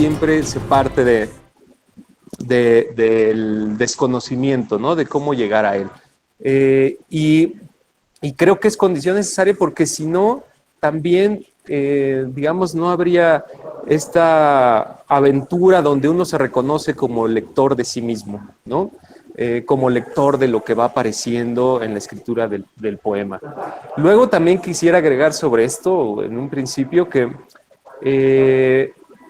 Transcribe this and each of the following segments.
siempre se parte del desconocimiento, ¿no? De cómo llegar a él. Y creo que es condición necesaria porque si no, también, digamos, no habría esta aventura donde uno se reconoce como lector de sí mismo, ¿no? Como lector de lo que va apareciendo en la escritura del poema. Luego también quisiera agregar sobre esto, en un principio, que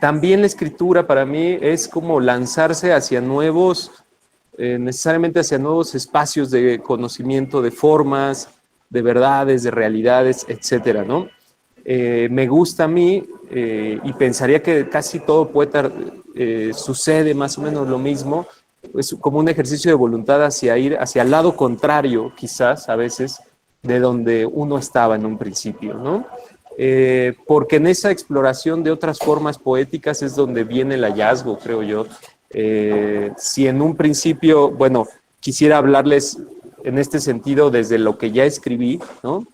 también la escritura para mí es como lanzarse hacia nuevos, necesariamente hacia nuevos espacios de conocimiento, de formas, de verdades, de realidades, etcétera, ¿no? Me gusta a mí y pensaría que casi todo poeta sucede más o menos lo mismo, es como un ejercicio de voluntad hacia ir hacia el lado contrario, quizás a veces, de donde uno estaba en un principio, ¿no? Porque en esa exploración de otras formas poéticas es donde viene el hallazgo, creo yo. Si en un principio, bueno, quisiera hablarles en este sentido desde lo que ya escribí, ¿no?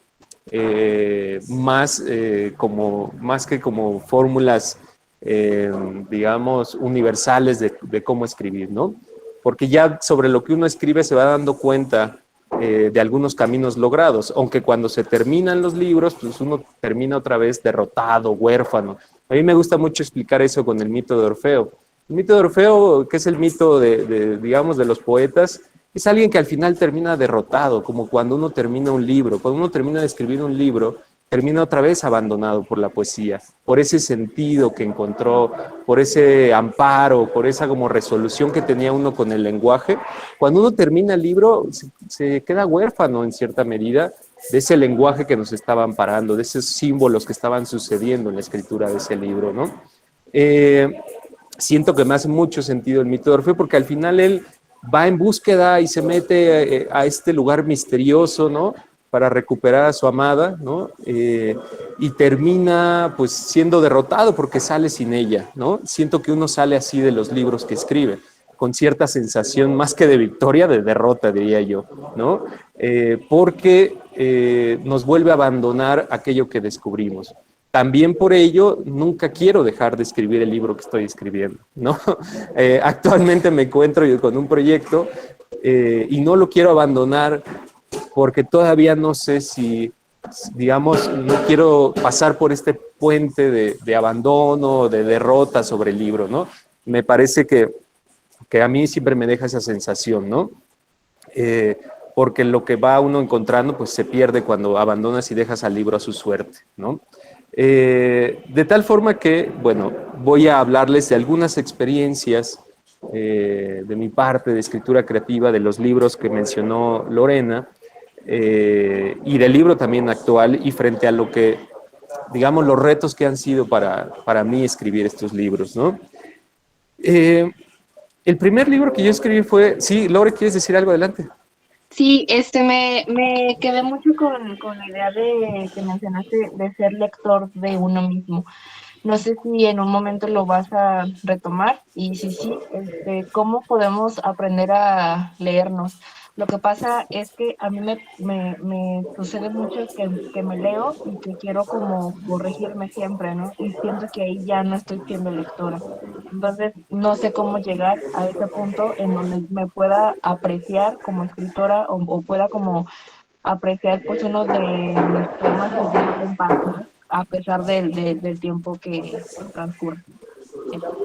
Más que como fórmulas, digamos, universales de cómo escribir, ¿no? Porque ya sobre lo que uno escribe se va dando cuenta de algunos caminos logrados, aunque cuando se terminan los libros, pues uno termina otra vez derrotado, huérfano. A mí me gusta mucho explicar eso con el mito de Orfeo. El mito de Orfeo, que es el mito digamos, de los poetas, es alguien que al final termina derrotado, como cuando uno termina un libro. Cuando uno termina de escribir un libro, termina otra vez abandonado por la poesía, por ese sentido que encontró, por ese amparo, por esa como resolución que tenía uno con el lenguaje. Cuando uno termina el libro, se queda huérfano en cierta medida de ese lenguaje que nos estaba amparando, de esos símbolos que estaban sucediendo en la escritura de ese libro, ¿no? Siento que me hace mucho sentido el mito de Orfeo porque al final él va en búsqueda y se mete a este lugar misterioso, ¿no? Para recuperar a su amada, ¿no? Y termina pues siendo derrotado porque sale sin ella, ¿no? Siento que uno sale así de los libros que escribe, con cierta sensación más que de victoria, de derrota, diría yo, ¿no? Porque nos vuelve a abandonar aquello que descubrimos. También por ello, nunca quiero dejar de escribir el libro que estoy escribiendo, ¿no? Actualmente me encuentro yo con un proyecto y no lo quiero abandonar porque todavía no sé si, digamos, no quiero pasar por este puente de abandono, de derrota sobre el libro, ¿no? Me parece que a mí siempre me deja esa sensación, ¿no? Porque lo que va uno encontrando, pues se pierde cuando abandonas y dejas al libro a su suerte, ¿no? De tal forma que, bueno, voy a hablarles de algunas experiencias de mi parte de escritura creativa, de los libros que mencionó Lorena, y del libro también actual, y frente a lo que, digamos, los retos que han sido para mí escribir estos libros, ¿no? Eh, el primer libro que yo escribí fue, sí, Lore, ¿quieres decir algo? Adelante. Sí, me quedé mucho con la idea de que mencionaste de ser lector de uno mismo. No sé si en un momento lo vas a retomar y si sí, ¿cómo podemos aprender a leernos? Lo que pasa es que a mí me sucede mucho que me leo y que quiero como corregirme siempre, ¿no? Y siento que ahí ya no estoy siendo lectora. Entonces, no sé cómo llegar a ese punto en donde me pueda apreciar como escritora o pueda como apreciar pues uno de mis poemas y dejarlo en paz, ¿no? A pesar del tiempo que transcurre. Eso.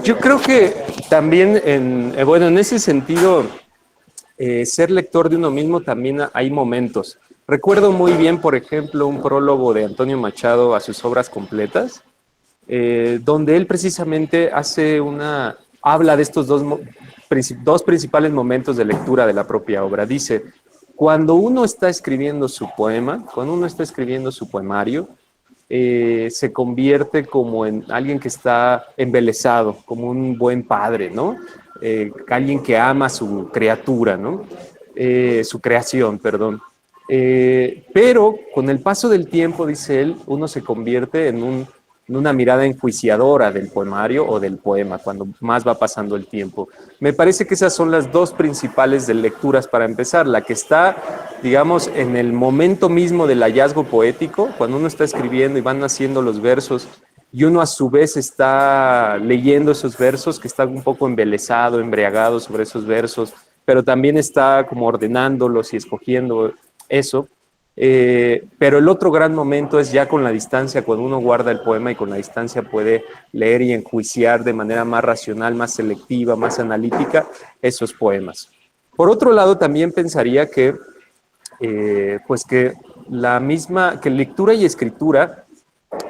Yo creo que también, bueno, en ese sentido, ser lector de uno mismo también hay momentos. Recuerdo muy bien, por ejemplo, un prólogo de Antonio Machado a sus obras completas, donde él precisamente habla de estos dos principales momentos de lectura de la propia obra. Dice, cuando uno está escribiendo su poema, cuando uno está escribiendo su poemario, se convierte como en alguien que está embelesado, como un buen padre, ¿no? Alguien que ama a su criatura, ¿no? Su creación, perdón. Pero con el paso del tiempo, dice él, uno se convierte en una mirada enjuiciadora del poemario o del poema, cuando más va pasando el tiempo. Me parece que esas son las dos principales de lecturas para empezar, la que está, digamos, en el momento mismo del hallazgo poético, cuando uno está escribiendo y van naciendo los versos y uno a su vez está leyendo esos versos, que está un poco embelesado, embriagado sobre esos versos, pero también está como ordenándolos y escogiendo eso. Pero el otro gran momento es ya con la distancia, cuando uno guarda el poema y con la distancia puede leer y enjuiciar de manera más racional, más selectiva, más analítica esos poemas. Por otro lado, también pensaría que, pues que que lectura y escritura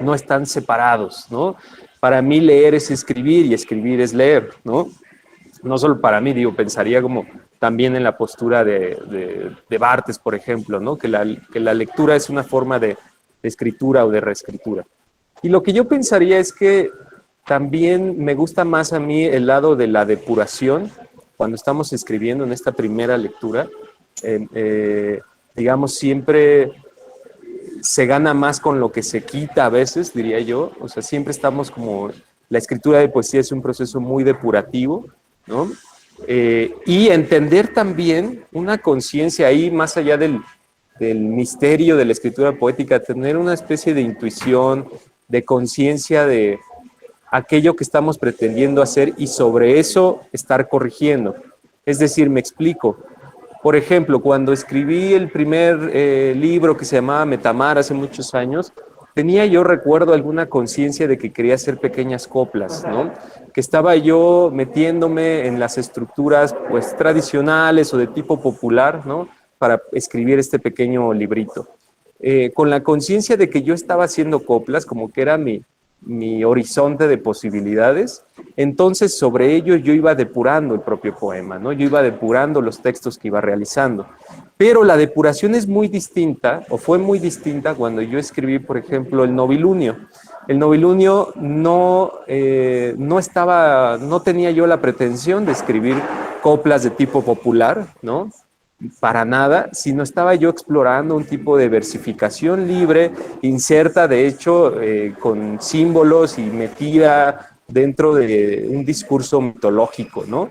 no están separados, ¿no? Para mí leer es escribir y escribir es leer, ¿no? No solo para mí, digo, pensaría como también en la postura de Barthes, por ejemplo, ¿no? Que la lectura es una forma de escritura o de reescritura. Y lo que yo pensaría es que también me gusta más a mí el lado de la depuración, cuando estamos escribiendo en esta primera lectura, digamos, siempre se gana más con lo que se quita a veces, diría yo. O sea, siempre estamos como... La escritura de poesía es un proceso muy depurativo, ¿no? Y entender también una conciencia ahí, más allá del misterio de la escritura poética, tener una especie de intuición, de conciencia de aquello que estamos pretendiendo hacer y sobre eso estar corrigiendo. Es decir, me explico. Por ejemplo, cuando escribí el primer libro que se llamaba Metamar hace muchos años, tenía yo, recuerdo, alguna conciencia de que quería hacer pequeñas coplas, ¿no? Que estaba yo metiéndome en las estructuras, pues, tradicionales o de tipo popular, ¿no? Para escribir este pequeño librito. Con la conciencia de que yo estaba haciendo coplas, como que era mi horizonte de posibilidades, entonces sobre ello yo iba depurando el propio poema, ¿no? Yo iba depurando los textos que iba realizando. Pero la depuración es muy distinta, o fue muy distinta cuando yo escribí, por ejemplo, el Novilunio. El Novilunio no tenía yo la pretensión de escribir coplas de tipo popular, ¿no? Para nada, sino estaba yo explorando un tipo de versificación libre, inserta de hecho con símbolos y metida dentro de un discurso mitológico, ¿no?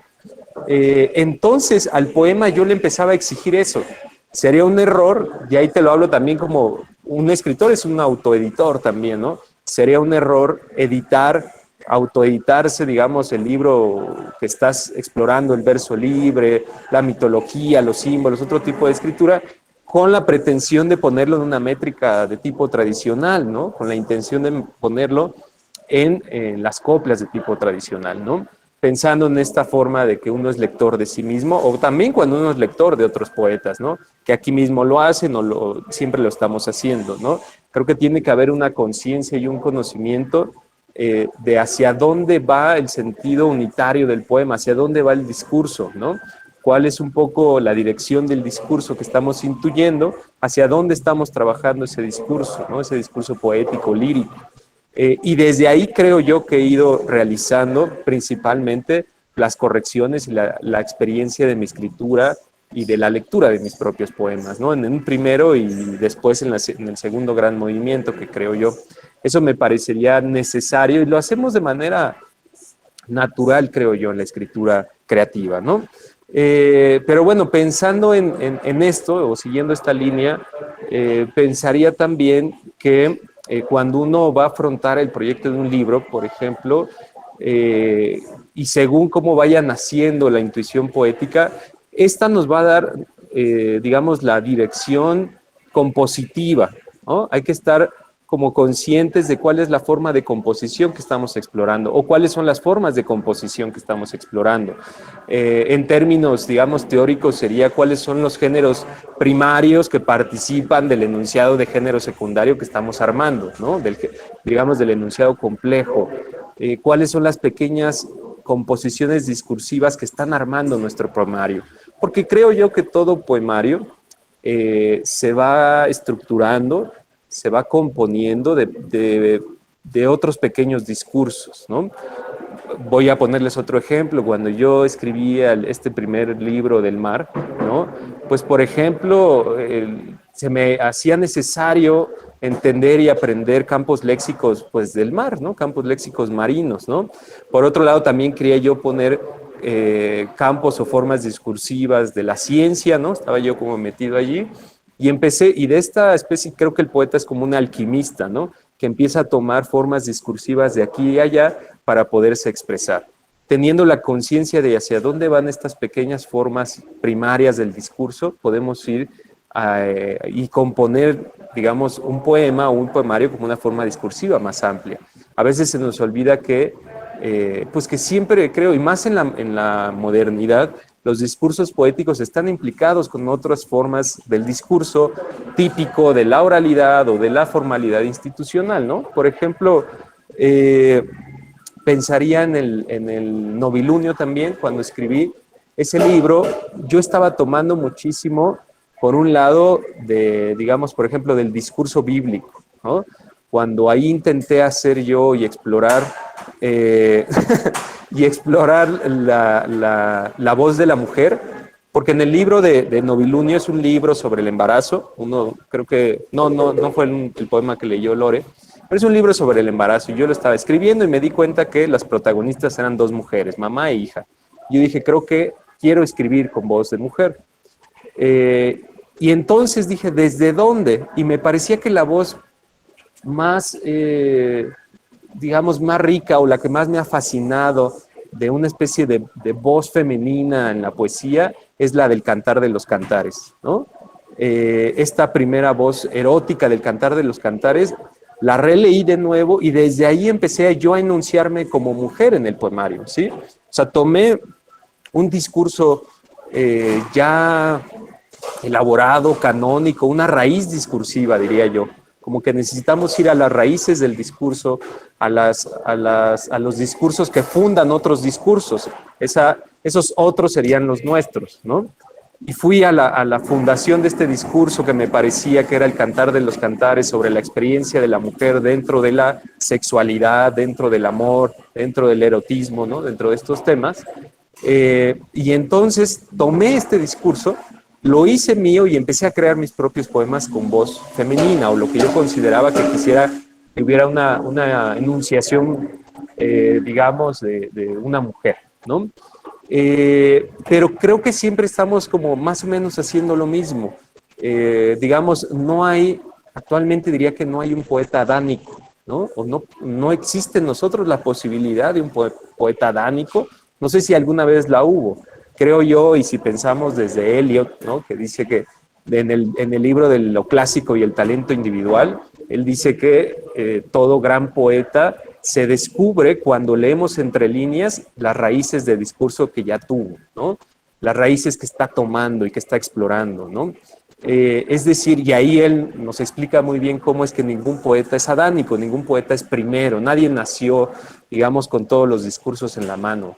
Entonces al poema yo le empezaba a exigir eso. Sería un error, y ahí te lo hablo también como un escritor, es un autoeditor también, ¿no? Sería un error autoeditarse, digamos, el libro que estás explorando, el verso libre, la mitología, los símbolos, otro tipo de escritura, con la pretensión de ponerlo en una métrica de tipo tradicional, ¿no? Con la intención de ponerlo en las coplas de tipo tradicional, ¿no? Pensando en esta forma de que uno es lector de sí mismo, o también cuando uno es lector de otros poetas, ¿no? Que aquí mismo lo hacen o siempre lo estamos haciendo, ¿no? Creo que tiene que haber una conciencia y un conocimiento de hacia dónde va el sentido unitario del poema, hacia dónde va el discurso, ¿no? Cuál es un poco la dirección del discurso que estamos intuyendo, hacia dónde estamos trabajando ese discurso, ¿no? Ese discurso poético, lírico. Y desde ahí creo yo que he ido realizando principalmente las correcciones y la experiencia de mi escritura y de la lectura de mis propios poemas, ¿no? En un primero y después en el segundo gran movimiento que creo yo. Eso me parecería necesario y lo hacemos de manera natural, creo yo, en la escritura creativa, ¿no? Pero bueno, pensando en esto o siguiendo esta línea, pensaría también que cuando uno va a afrontar el proyecto de un libro, por ejemplo, y según cómo vaya naciendo la intuición poética, esta nos va a dar, digamos, la dirección compositiva, ¿no? Hay que estar como conscientes de cuál es la forma de composición que estamos explorando o cuáles son las formas de composición que estamos explorando. En términos, digamos, teóricos sería cuáles son los géneros primarios que participan del enunciado de género secundario que estamos armando, ¿no? Digamos, del enunciado complejo. Cuáles son las pequeñas composiciones discursivas que están armando nuestro poemario. Porque creo yo que todo poemario se va estructurando, se va componiendo de otros pequeños discursos, ¿no? Voy a ponerles otro ejemplo. Cuando yo escribía este primer libro del mar, ¿no? Pues, por ejemplo, se me hacía necesario entender y aprender campos léxicos, pues, del mar, ¿no? Campos léxicos marinos, ¿no? Por otro lado, también quería yo poner campos o formas discursivas de la ciencia, ¿no? Estaba yo como metido allí. Y empecé, y de esta especie creo que el poeta es como un alquimista, ¿no? que empieza a tomar formas discursivas de aquí y allá para poderse expresar, teniendo la conciencia de hacia dónde van estas pequeñas formas primarias del discurso, podemos ir y componer, digamos, un poema o un poemario como una forma discursiva más amplia. A veces se nos olvida que, pues que siempre creo, y más en la modernidad, los discursos poéticos están implicados con otras formas del discurso típico de la oralidad o de la formalidad institucional, ¿no? Por ejemplo, pensaría en el novilunio también, cuando escribí ese libro, yo estaba tomando muchísimo, por un lado, digamos, por ejemplo, del discurso bíblico, ¿no? Cuando ahí intenté hacer yo y explorar, y explorar la voz de la mujer, porque en el libro de Novilunio es un libro sobre el embarazo, creo que, no fue el poema que leyó Lore, pero es un libro sobre el embarazo y yo lo estaba escribiendo y me di cuenta que las protagonistas eran dos mujeres, mamá e hija. Yo dije, creo que quiero escribir con voz de mujer. Y entonces dije, ¿desde dónde? Y me parecía que la voz más, digamos, más rica o la que más me ha fascinado de una especie de voz femenina en la poesía es la del Cantar de los Cantares, ¿no? Esta primera voz erótica del Cantar de los Cantares la releí de nuevo y desde ahí empecé yo a enunciarme como mujer en el poemario, ¿sí? O sea, tomé un discurso ya elaborado, canónico, una raíz discursiva, diría yo. Como que necesitamos ir a las raíces del discurso, a los discursos que fundan otros discursos. Esos otros serían los nuestros, ¿no? Y fui a la fundación de este discurso que me parecía que era el Cantar de los Cantares sobre la experiencia de la mujer dentro de la sexualidad, dentro del amor, dentro del erotismo, ¿no? Dentro de estos temas. Y entonces tomé este discurso, lo hice mío y empecé a crear mis propios poemas con voz femenina, o lo que yo consideraba que quisiera que hubiera una enunciación, digamos, de una mujer, ¿no? Pero creo que siempre estamos como más o menos haciendo lo mismo. Digamos, actualmente diría que no hay un poeta adánico, ¿no? O no existe en nosotros la posibilidad de un poeta adánico. No sé si alguna vez la hubo. Creo yo, y si pensamos desde Eliot, ¿no? Que dice que en el libro de lo clásico y el talento individual, él dice que todo gran poeta se descubre cuando leemos entre líneas las raíces del discurso que ya tuvo, ¿no? Las raíces que está tomando y que está explorando, ¿no? Es decir, y ahí él nos explica muy bien cómo es que ningún poeta es adánico, ningún poeta es primero, nadie nació, digamos, con todos los discursos en la mano,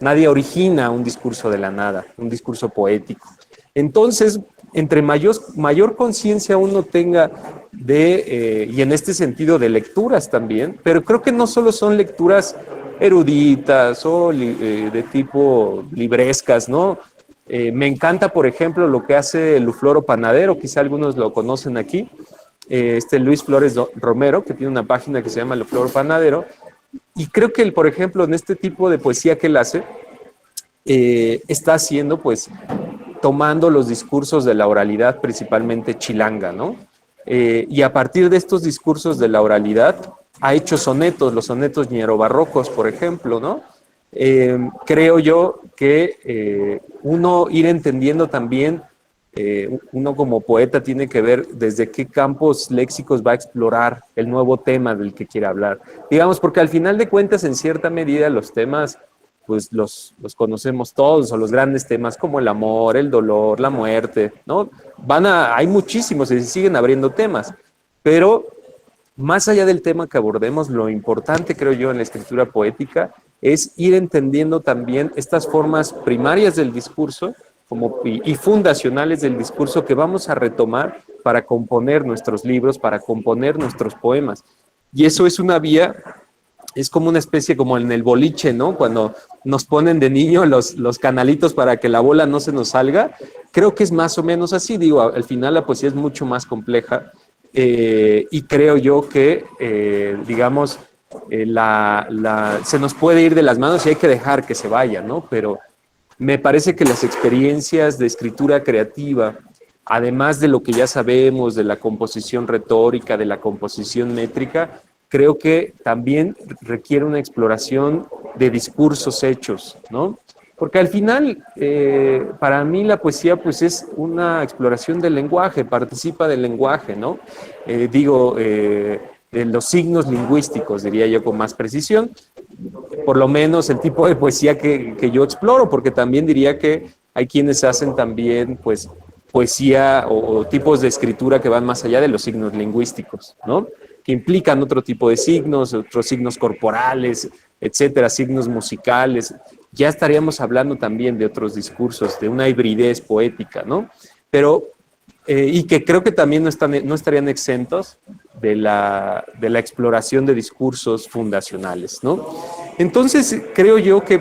nadie origina un discurso de la nada, un discurso poético. Entonces, entre mayor conciencia uno tenga y en este sentido de lecturas también, pero creo que no solo son lecturas eruditas o de tipo librescas, ¿no? Me encanta, por ejemplo, lo que hace Lufloro Panadero, quizá algunos lo conocen aquí, Luis Flores Romero, que tiene una página que se llama Lufloro Panadero, y creo que él, por ejemplo, en este tipo de poesía que él hace, está haciendo, pues, tomando los discursos de la oralidad, principalmente chilanga, ¿no? Y a partir de estos discursos de la oralidad, ha hecho sonetos, los sonetos ñerobarrocos, por ejemplo, ¿no? Creo yo que uno ir entendiendo también, uno como poeta tiene que ver desde qué campos léxicos va a explorar el nuevo tema del que quiere hablar. Digamos, porque al final de cuentas, en cierta medida, los temas, pues los conocemos todos, o los grandes temas como el amor, el dolor, la muerte, ¿no? Hay muchísimos y se siguen abriendo temas, pero más allá del tema que abordemos, lo importante, creo yo, en la escritura poética es ir entendiendo también estas formas primarias del discurso y fundacionales del discurso que vamos a retomar para componer nuestros libros, para componer nuestros poemas. Y eso es una vía, es como una especie como en el boliche, ¿no? Cuando nos ponen de niño los canalitos para que la bola no se nos salga. Creo que es más o menos así, digo, al final la poesía es mucho más compleja. Y creo yo que, digamos, se nos puede ir de las manos y hay que dejar que se vaya, ¿no? Pero me parece que las experiencias de escritura creativa además de lo que ya sabemos de la composición retórica, de la composición métrica, creo que también requiere una exploración de discursos hechos, ¿no? Porque al final, para mí la poesía pues es una exploración del lenguaje, participa del lenguaje, ¿no? De los signos lingüísticos, diría yo con más precisión, por lo menos el tipo de poesía que yo exploro, porque también diría que hay quienes hacen también pues poesía o tipos de escritura que van más allá de los signos lingüísticos, ¿no? Que implican otro tipo de signos, otros signos corporales, etcétera, signos musicales. Ya estaríamos hablando también de otros discursos, de una hibridez poética, ¿no? Pero, y que creo que también no estarían exentos de la exploración de discursos fundacionales, ¿no? Entonces, creo yo que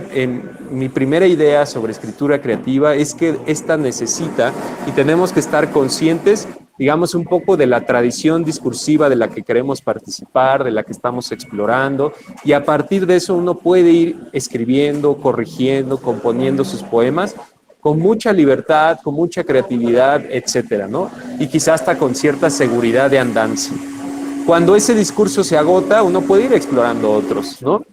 mi primera idea sobre escritura creativa es que esta necesita, y tenemos que estar conscientes, digamos, un poco de la tradición discursiva de la que queremos participar, de la que estamos explorando, y a partir de eso uno puede ir escribiendo, corrigiendo, componiendo sus poemas con mucha libertad, con mucha creatividad, etcétera, ¿no? Y quizás hasta con cierta seguridad de andanza. Cuando ese discurso se agota, uno puede ir explorando otros, ¿no?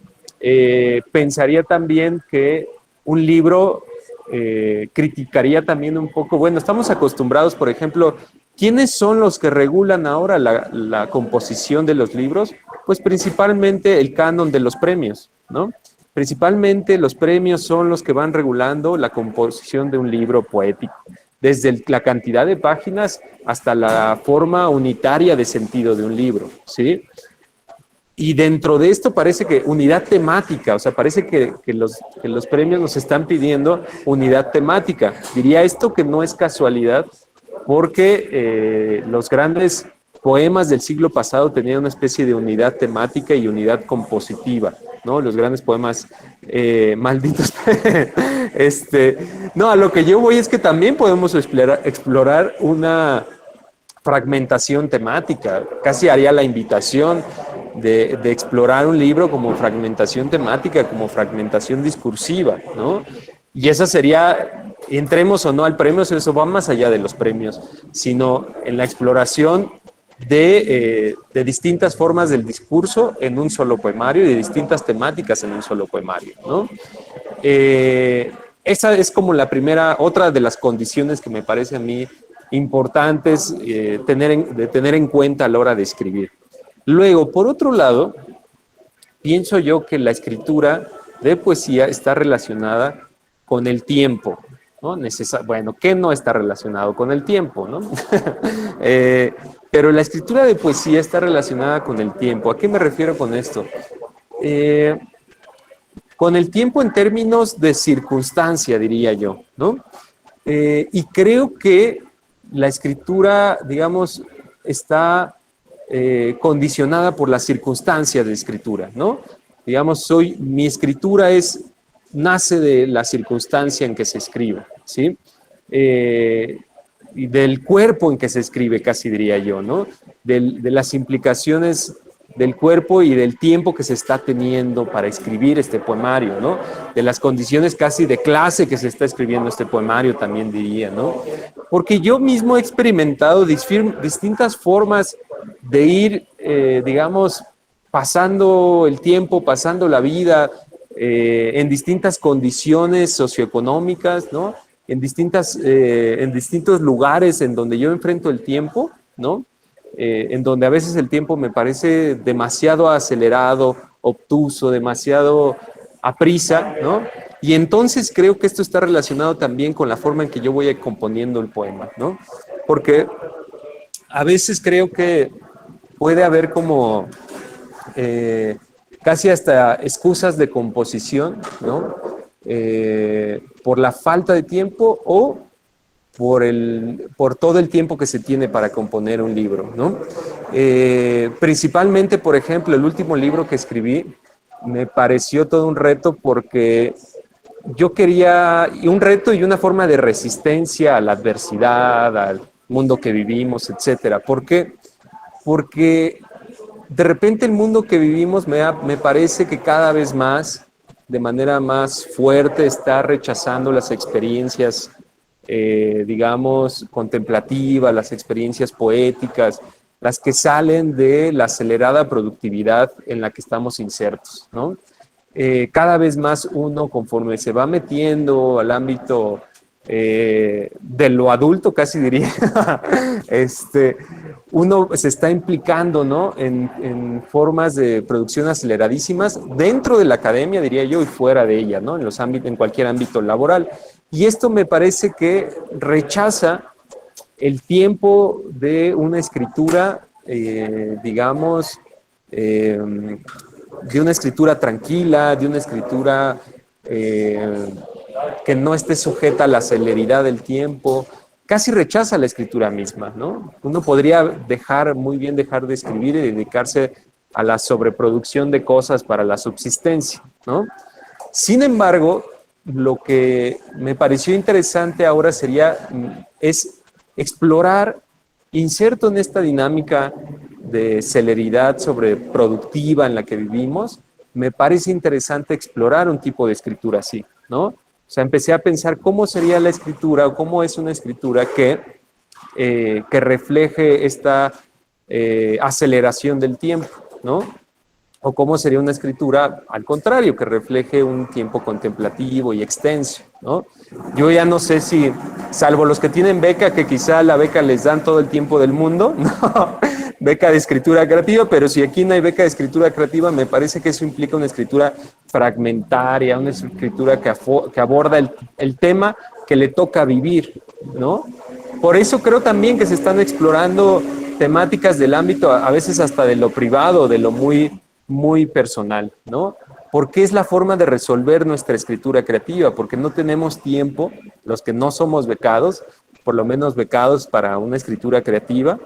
Pensaría también que un libro criticaría también un poco, bueno, estamos acostumbrados, por ejemplo, ¿quiénes son los que regulan ahora la composición de los libros? Pues principalmente el canon de los premios, ¿no? Principalmente los premios son los que van regulando la composición de un libro poético, desde la cantidad de páginas hasta la forma unitaria de sentido de un libro, ¿sí? Y dentro de esto parece que unidad temática, o sea, parece que los premios nos están pidiendo unidad temática. Diría esto que no es casualidad, porque los grandes poemas del siglo pasado tenían una especie de unidad temática y unidad compositiva, ¿no? Los grandes poemas malditos. No, a lo que yo voy es que también podemos explorar una fragmentación temática. Casi haría la invitación de explorar un libro como fragmentación temática, como fragmentación discursiva, ¿no? Y esa sería, entremos o no al premio, eso va más allá de los premios, sino en la exploración de distintas formas del discurso en un solo poemario y de distintas temáticas en un solo poemario, ¿no? Esa es como la primera, otra de las condiciones que me parece a mí importantes de tener en cuenta a la hora de escribir. Luego, por otro lado, pienso yo que la escritura de poesía está relacionada con el tiempo, ¿no? Bueno, ¿qué no está relacionado con el tiempo, no? Pero la escritura de poesía está relacionada con el tiempo. ¿A qué me refiero con esto? Con el tiempo en términos de circunstancia, diría yo, ¿no? Y creo que la escritura, digamos, está condicionada por las circunstancias de escritura, ¿no? Digamos, mi escritura nace de la circunstancia en que se escribe, ¿sí? Y del cuerpo en que se escribe, casi diría yo, ¿no? De las implicaciones del cuerpo y del tiempo que se está teniendo para escribir este poemario, ¿no? De las condiciones casi de clase que se está escribiendo este poemario, también diría, ¿no? Porque yo mismo he experimentado distintas formas de ir, digamos, pasando el tiempo, pasando la vida en distintas condiciones socioeconómicas, ¿no? En distintos lugares en donde yo enfrento el tiempo, ¿no? En donde a veces el tiempo me parece demasiado acelerado, obtuso, demasiado aprisa, ¿no? Y entonces creo que esto está relacionado también con la forma en que yo voy componiendo el poema, ¿no? Porque a veces creo que puede haber como casi hasta excusas de composición, ¿no? Por la falta de tiempo o por todo el tiempo que se tiene para componer un libro, ¿no? Principalmente, por ejemplo, el último libro que escribí me pareció todo un reto porque yo quería, un reto y una forma de resistencia a la adversidad, al mundo que vivimos, etcétera. ¿Por qué? Porque de repente el mundo que vivimos me parece que cada vez más, de manera más fuerte, está rechazando las experiencias digamos, contemplativas, las experiencias poéticas, las que salen de la acelerada productividad en la que estamos insertos, ¿no? Cada vez más uno, conforme se va metiendo al ámbito de lo adulto, casi diría, uno se está implicando, ¿no? En formas de producción aceleradísimas dentro de la academia, diría yo, y fuera de ella, ¿no? En los ámbitos, en cualquier ámbito laboral. Y esto me parece que rechaza el tiempo de una escritura, digamos, de una escritura tranquila, de una escritura que no esté sujeta a la celeridad del tiempo, casi rechaza la escritura misma, ¿no? Uno podría muy bien dejar de escribir y dedicarse a la sobreproducción de cosas para la subsistencia, ¿no? Sin embargo, lo que me pareció interesante ahora es explorar, inserto en esta dinámica de celeridad sobreproductiva en la que vivimos, me parece interesante explorar un tipo de escritura así, ¿no? O sea, empecé a pensar cómo sería la escritura o cómo es una escritura que refleje esta aceleración del tiempo, ¿no? O cómo sería una escritura, al contrario, que refleje un tiempo contemplativo y extenso, ¿no? Yo ya no sé si, salvo los que tienen beca, que quizá la beca les dan todo el tiempo del mundo, ¿no? Beca de escritura creativa, pero si aquí no hay beca de escritura creativa, me parece que eso implica una escritura fragmentaria, una escritura que aborda el tema que le toca vivir, ¿no? Por eso creo también que se están explorando temáticas del ámbito, a veces hasta de lo privado, de lo muy personal, ¿no? Porque es la forma de resolver nuestra escritura creativa, porque no tenemos tiempo, los que no somos becados, por lo menos becados para una escritura creativa,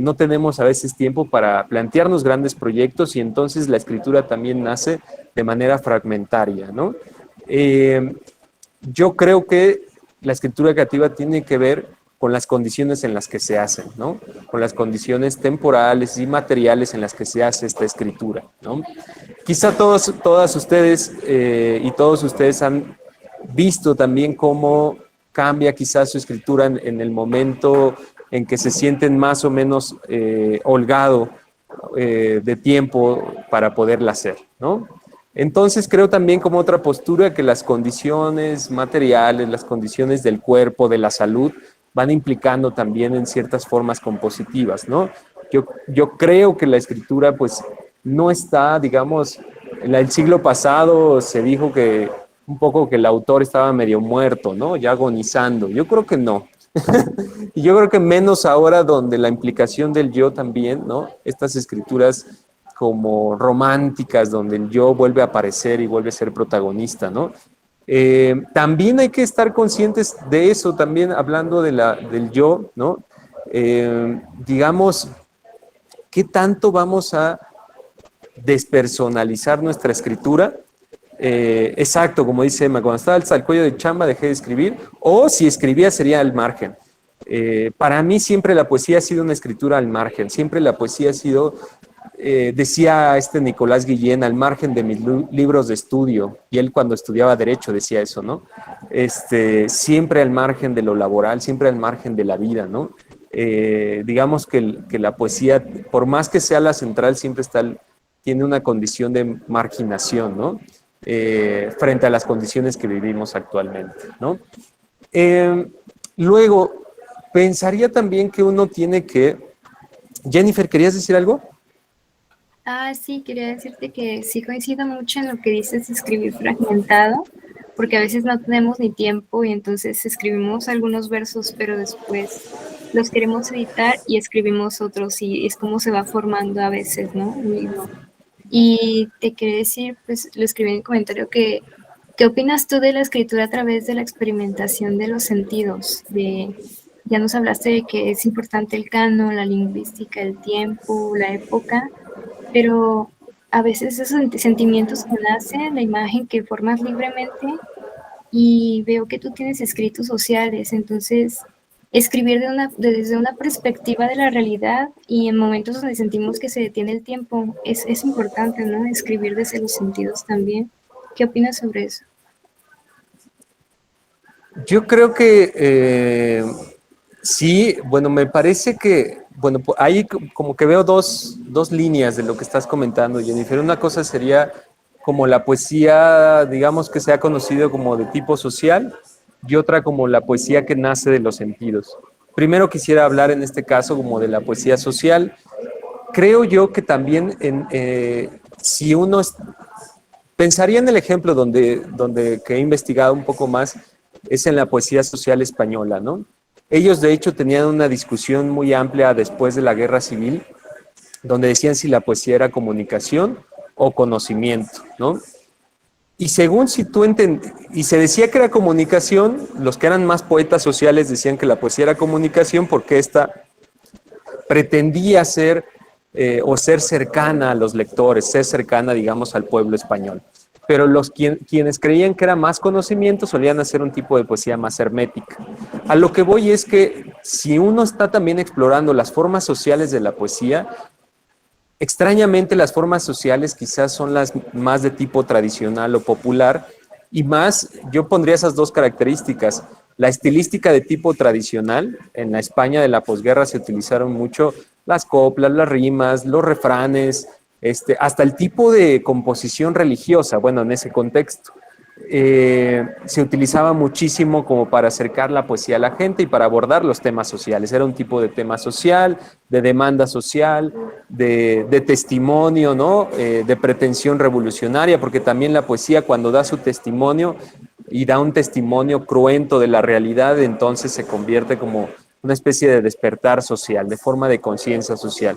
no tenemos a veces tiempo para plantearnos grandes proyectos y entonces la escritura también nace de manera fragmentaria, ¿no? Yo creo que la escritura creativa tiene que ver con las condiciones en las que se hacen, ¿no? Con las condiciones temporales y materiales en las que se hace esta escritura, ¿no? Quizá todas ustedes y todos ustedes han visto también cómo cambia quizás su escritura en el momento en que se sienten más o menos holgado de tiempo para poderla hacer, ¿no? Entonces creo también como otra postura que las condiciones materiales, las condiciones del cuerpo, de la salud, van implicando también en ciertas formas compositivas, ¿no? Yo creo que la escritura pues no está, digamos, en el siglo pasado se dijo que un poco que el autor estaba medio muerto, ¿no? Ya agonizando. Yo creo que no. Y yo creo que menos ahora donde la implicación del yo también, ¿no? Estas escrituras como románticas, donde el yo vuelve a aparecer y vuelve a ser protagonista, ¿no? También hay que estar conscientes de eso, también hablando del yo, ¿no? Digamos, ¿qué tanto vamos a despersonalizar nuestra escritura? Exacto, como dice Emma, cuando estaba al cuello de chamba dejé de escribir, o si escribía sería al margen. Para mí siempre la poesía ha sido una escritura al margen, siempre la poesía ha sido, decía Nicolás Guillén, al margen de mis libros de estudio, y él cuando estudiaba Derecho decía eso, ¿no? Siempre al margen de lo laboral, siempre al margen de la vida, ¿no? Digamos que la poesía, por más que sea la central, siempre tiene una condición de marginación, ¿no? Frente a las condiciones que vivimos actualmente, ¿no? Luego, pensaría también que uno tiene que... Jennifer, ¿querías decir algo? Sí, quería decirte que sí coincido mucho en lo que dices de escribir fragmentado, porque a veces no tenemos ni tiempo y entonces escribimos algunos versos, pero después los queremos editar y escribimos otros y es como se va formando a veces, ¿no? Y te quería decir, pues lo escribí en el comentario que, ¿qué opinas tú de la escritura a través de la experimentación de los sentidos? Ya nos hablaste de que es importante el canon, la lingüística, el tiempo, la época, pero a veces esos sentimientos que nacen, la imagen que formas libremente, y veo que tú tienes escritos sociales, entonces escribir desde una perspectiva de la realidad y en momentos donde sentimos que se detiene el tiempo es importante, ¿no? Escribir desde los sentidos también. ¿Qué opinas sobre eso? Yo creo que sí, bueno, me parece que, bueno, ahí como que veo dos líneas de lo que estás comentando, Jennifer. Una cosa sería como la poesía, digamos que se ha conocido como de tipo social, y otra como la poesía que nace de los sentidos. Primero quisiera hablar en este caso como de la poesía social. Creo yo que también si uno pensaría en el ejemplo donde que he investigado un poco más, es en la poesía social española, ¿no? Ellos de hecho tenían una discusión muy amplia después de la Guerra Civil, donde decían si la poesía era comunicación o conocimiento, ¿no? Y según si tú y se decía que era comunicación, los que eran más poetas sociales decían que la poesía era comunicación porque esta pretendía ser o ser cercana a los lectores, ser cercana, digamos, al pueblo español. Pero quienes creían que era más conocimiento solían hacer un tipo de poesía más hermética. A lo que voy es que si uno está también explorando las formas sociales de la poesía, extrañamente las formas sociales quizás son las más de tipo tradicional o popular y más, yo pondría esas dos características. La estilística de tipo tradicional, en la España de la posguerra se utilizaron mucho las coplas, las rimas, los refranes, hasta el tipo de composición religiosa, bueno, en ese contexto. Se utilizaba muchísimo como para acercar la poesía a la gente y para abordar los temas sociales. Era un tipo de tema social, de demanda social, de testimonio, ¿no? De pretensión revolucionaria, porque también la poesía cuando da su testimonio y da un testimonio cruento de la realidad, entonces se convierte como una especie de despertar social, de forma de conciencia social.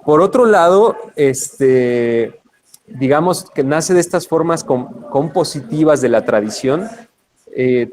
Por otro lado, digamos que nace de estas formas compositivas de la tradición, eh,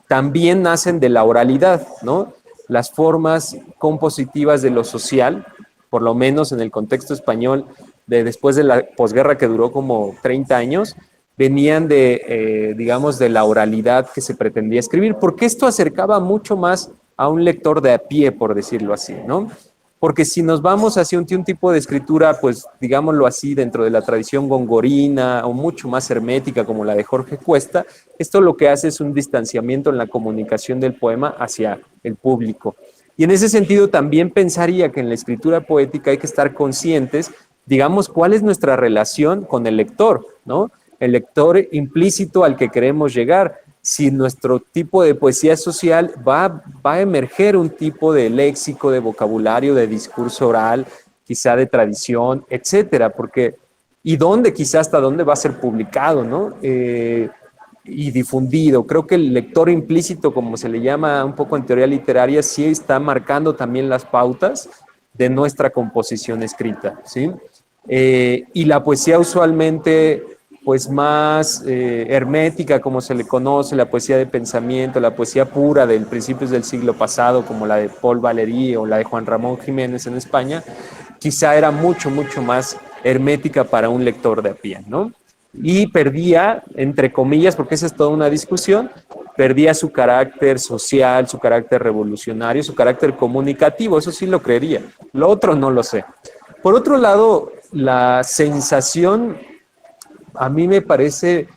también nacen de la oralidad, ¿no? Las formas compositivas de lo social, por lo menos en el contexto español, después de la posguerra que duró como 30 años, venían digamos, de la oralidad que se pretendía escribir, porque esto acercaba mucho más a un lector de a pie, por decirlo así, ¿no? Porque si nos vamos hacia un tipo de escritura, pues digámoslo así, dentro de la tradición gongorina o mucho más hermética como la de Jorge Cuesta, esto lo que hace es un distanciamiento en la comunicación del poema hacia el público. Y en ese sentido también pensaría que en la escritura poética hay que estar conscientes, digamos, cuál es nuestra relación con el lector, ¿no? El lector implícito al que queremos llegar. Si nuestro tipo de poesía social va a emerger un tipo de léxico, de vocabulario, de discurso oral, quizá de tradición, etcétera, porque, y dónde, quizá hasta dónde va a ser publicado, ¿no? Y difundido. Creo que el lector implícito, como se le llama un poco en teoría literaria, sí está marcando también las pautas de nuestra composición escrita, ¿sí? Y la poesía usualmente pues más hermética, como se le conoce, la poesía de pensamiento, la poesía pura del principios del siglo pasado, como la de Paul Valéry o la de Juan Ramón Jiménez en España, quizá era mucho, mucho más hermética para un lector de a pie, ¿no? Y perdía, entre comillas, porque esa es toda una discusión, perdía su carácter social, su carácter revolucionario, su carácter comunicativo, eso sí lo creería. Lo otro no lo sé. Por otro lado, la sensación a mí me parece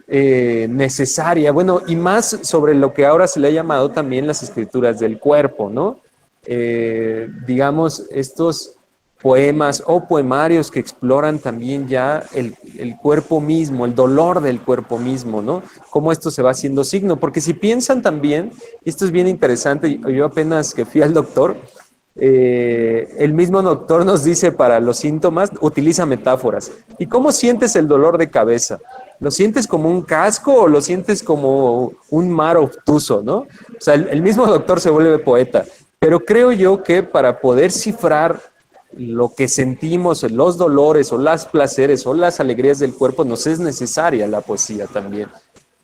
necesaria, bueno, y más sobre lo que ahora se le ha llamado también las escrituras del cuerpo, ¿no? Digamos, estos poemas o poemarios que exploran también ya el cuerpo mismo, el dolor del cuerpo mismo, ¿no? Cómo esto se va haciendo signo, porque si piensan también, y esto es bien interesante, yo apenas que fui al doctor, el mismo doctor nos dice para los síntomas, utiliza metáforas. ¿Y cómo sientes el dolor de cabeza? ¿Lo sientes como un casco o lo sientes como un mar obtuso, no? O sea, el mismo doctor se vuelve poeta. Pero creo yo que para poder cifrar lo que sentimos, los dolores o los placeres o las alegrías del cuerpo, nos es necesaria la poesía también.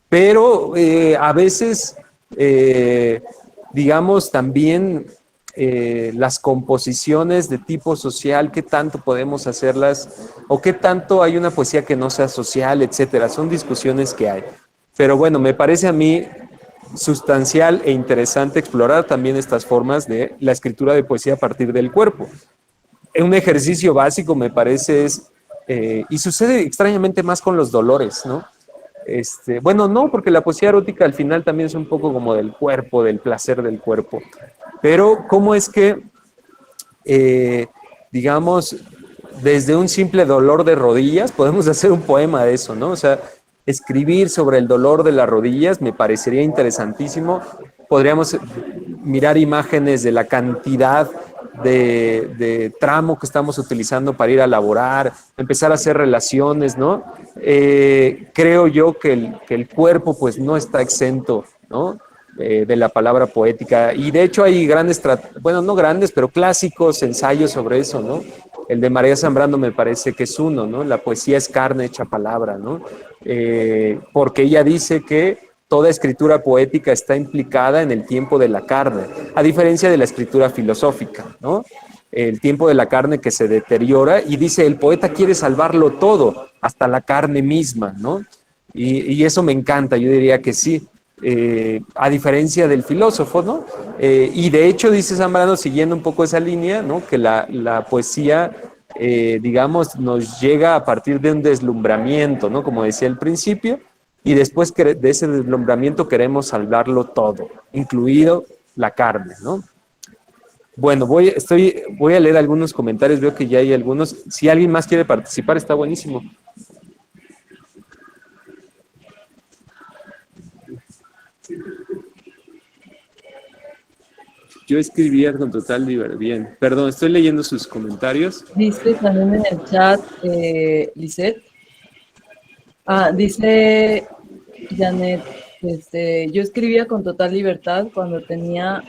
Pero a veces, digamos, también las composiciones de tipo social, qué tanto podemos hacerlas o qué tanto hay una poesía que no sea social, etcétera. Son discusiones que hay. Pero bueno, me parece a mí sustancial e interesante explorar también estas formas de la escritura de poesía a partir del cuerpo. Un ejercicio básico me parece es, y sucede extrañamente más con los dolores, ¿no? Bueno, no, porque la poesía erótica al final también es un poco como del cuerpo, del placer del cuerpo. Pero, ¿cómo es que, digamos, desde un simple dolor de rodillas, podemos hacer un poema de eso, ¿no? O sea, escribir sobre el dolor de las rodillas me parecería interesantísimo. Podríamos mirar imágenes de la cantidad de tramo que estamos utilizando para ir a laborar, empezar a hacer relaciones, ¿no? Creo yo que el cuerpo pues no está exento, ¿no? De la palabra poética. Y de hecho hay grandes, bueno, no grandes, pero clásicos ensayos sobre eso, ¿no? El de María Zambrano me parece que es uno, ¿no? La poesía es carne hecha palabra, ¿no? Porque ella dice que toda escritura poética está implicada en el tiempo de la carne, a diferencia de la escritura filosófica, ¿no? El tiempo de la carne que se deteriora y dice, el poeta quiere salvarlo todo, hasta la carne misma, ¿no? Y eso me encanta, yo diría que sí. A diferencia del filósofo, ¿no? Y de hecho, dice Zambrano, siguiendo un poco esa línea, ¿no? Que la poesía, digamos, nos llega a partir de un deslumbramiento, ¿no? Como decía al principio, y después de ese deslumbramiento queremos salvarlo todo, incluido la carne, ¿no? Bueno, voy a leer algunos comentarios, veo que ya hay algunos. Si alguien más quiere participar, está buenísimo. Yo escribía con total libertad. Bien, perdón, estoy leyendo sus comentarios. Dice también en el chat, Lisette. Dice Janet, yo escribía con total libertad cuando tenía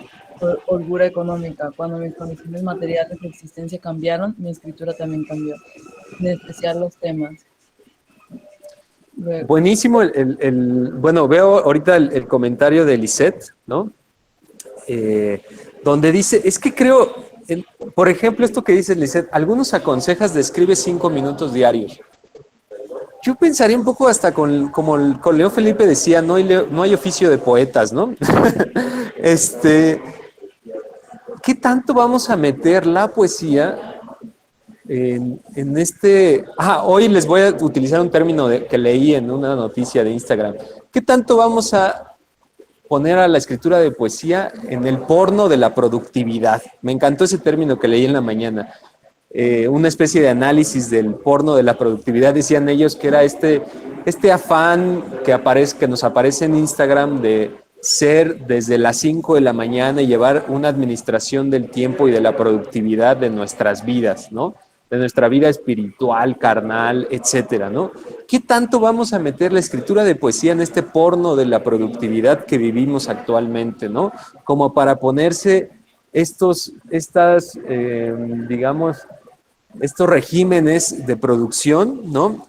holgura económica. Cuando mis condiciones materiales de existencia cambiaron, mi escritura también cambió, en especial los temas. Luego. Buenísimo. Bueno, veo ahorita el comentario de Lisette, ¿no? Donde dice, es que creo, por ejemplo, esto que dice Lisette, algunos aconsejas de escribe 5 minutos diarios. Yo pensaría un poco hasta como Leo Felipe decía, no hay oficio de poetas, ¿no? ¿Qué tanto vamos a meter la poesía en este... hoy les voy a utilizar un término que leí en una noticia de Instagram. ¿Qué tanto vamos a poner a la escritura de poesía en el porno de la productividad? Me encantó ese término que leí en la mañana. Una especie de análisis del porno de la productividad. Decían ellos que era este afán que nos aparece en Instagram de ser desde las 5 de la mañana y llevar una administración del tiempo y de la productividad de nuestras vidas, ¿no? De nuestra vida espiritual, carnal, etcétera, ¿no? ¿Qué tanto vamos a meter la escritura de poesía en este porno de la productividad que vivimos actualmente, ¿no? Como para ponerse digamos, estos regímenes de producción, ¿no?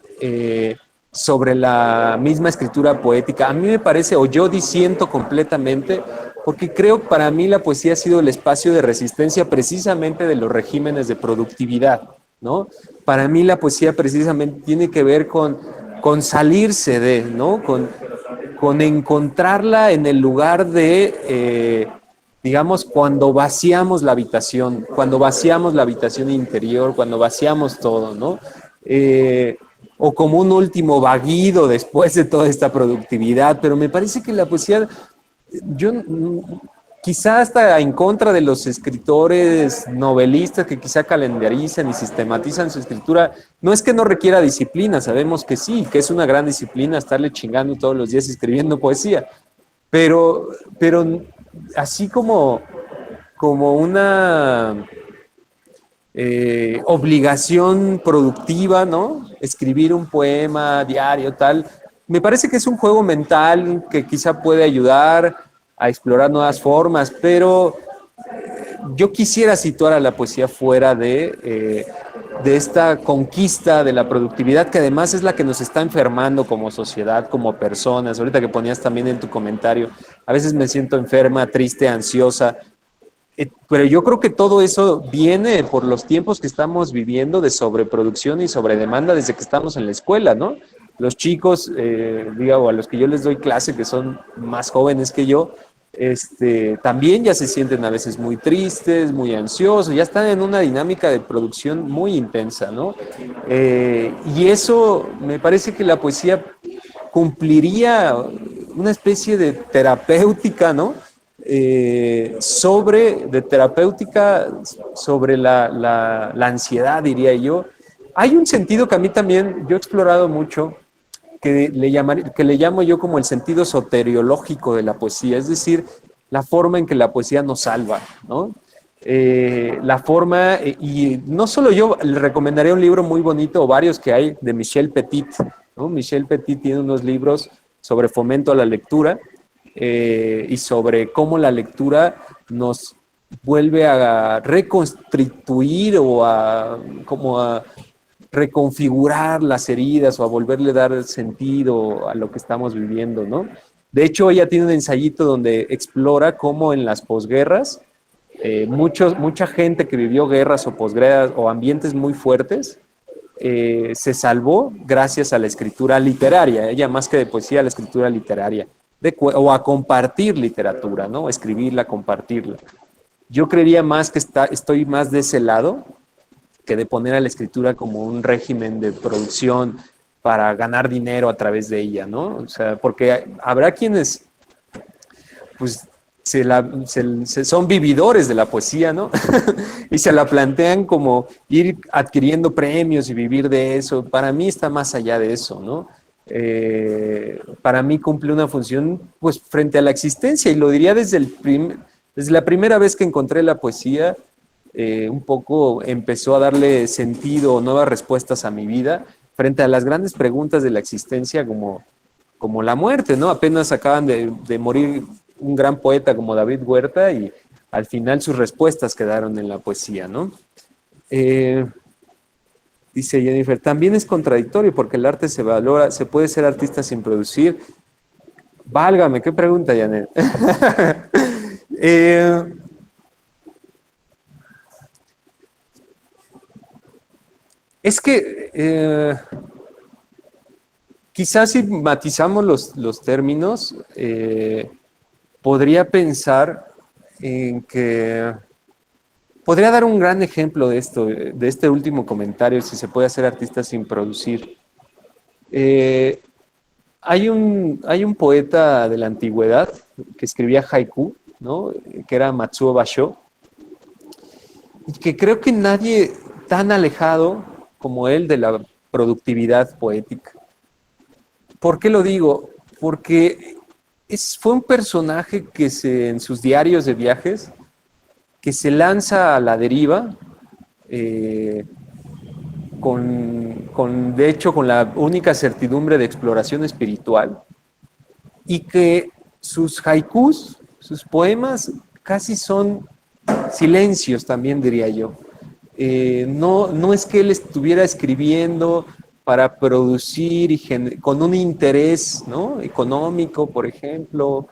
Sobre la misma escritura poética. A mí me parece, o yo disiento completamente, porque creo que para mí la poesía ha sido el espacio de resistencia precisamente de los regímenes de productividad, ¿no? Para mí la poesía precisamente tiene que ver con salirse de, ¿no? Con encontrarla en el lugar de... digamos, cuando vaciamos la habitación interior, cuando vaciamos todo, ¿no? O como un último vaguido después de toda esta productividad, pero me parece que la poesía, yo quizá hasta en contra de los escritores novelistas que quizá calendarizan y sistematizan su escritura, no es que no requiera disciplina, sabemos que sí, que es una gran disciplina estarle chingando todos los días escribiendo poesía, pero así como una obligación productiva, ¿no? Escribir un poema diario, tal. Me parece que es un juego mental que quizá puede ayudar a explorar nuevas formas, pero yo quisiera situar a la poesía fuera de esta conquista de la productividad, que además es la que nos está enfermando como sociedad, como personas. Ahorita que ponías también en tu comentario, a veces me siento enferma, triste, ansiosa, pero yo creo que todo eso viene por los tiempos que estamos viviendo de sobreproducción y sobredemanda desde que estamos en la escuela, ¿no? Los chicos, digo, a los que yo les doy clase, que son más jóvenes que yo, también ya se sienten a veces muy tristes, muy ansiosos, ya están en una dinámica de producción muy intensa, ¿no? Y eso me parece que la poesía cumpliría una especie de terapéutica, ¿no? Sobre la ansiedad, diría yo. Hay un sentido que a mí también, yo he explorado mucho, que le llamo yo como el sentido soteriológico de la poesía, es decir, la forma en que la poesía nos salva, ¿no? La forma, y no solo yo, le recomendaría un libro muy bonito, o varios que hay, de Michel Petit, ¿no? Michel Petit tiene unos libros sobre fomento a la lectura y sobre cómo la lectura nos vuelve a reconstituir o como a reconfigurar las heridas o a volverle a dar sentido a lo que estamos viviendo, ¿no? De hecho, ella tiene un ensayito donde explora cómo en las posguerras, mucha gente que vivió guerras o posguerras o ambientes muy fuertes, se salvó gracias a la escritura literaria, ella más que de poesía, la escritura literaria, o a compartir literatura, ¿no? Escribirla, compartirla. Yo creería más que estoy más de ese lado, que de poner a la escritura como un régimen de producción para ganar dinero a través de ella, ¿no? O sea, porque habrá quienes, pues, son vividores de la poesía, ¿no? Y se la plantean como ir adquiriendo premios y vivir de eso. Para mí está más allá de eso, ¿no? Para mí cumple una función, pues, frente a la existencia, y lo diría desde la primera vez que encontré la poesía, un poco empezó a darle sentido o nuevas respuestas a mi vida frente a las grandes preguntas de la existencia como la muerte, ¿no? Apenas acaban de morir un gran poeta como David Huerta y al final sus respuestas quedaron en la poesía, ¿no? Dice Jennifer, también es contradictorio porque el arte se valora, se puede ser artista sin producir. Válgame, qué pregunta, Janet. Es que quizás si matizamos los términos, podría pensar en que podría dar un gran ejemplo de esto, de este último comentario, si se puede hacer artista sin producir. Hay un poeta de la antigüedad que escribía haiku, ¿no? Que era Matsuo Basho, y que creo que nadie tan alejado como él de la productividad poética. ¿Por qué lo digo? Porque fue un personaje que en sus diarios de viajes, que se lanza a la deriva, de hecho, con la única certidumbre de exploración espiritual, y que sus haikus, sus poemas, casi son silencios también, diría yo. No es que él estuviera escribiendo para producir con un interés, ¿no? Económico, por ejemplo,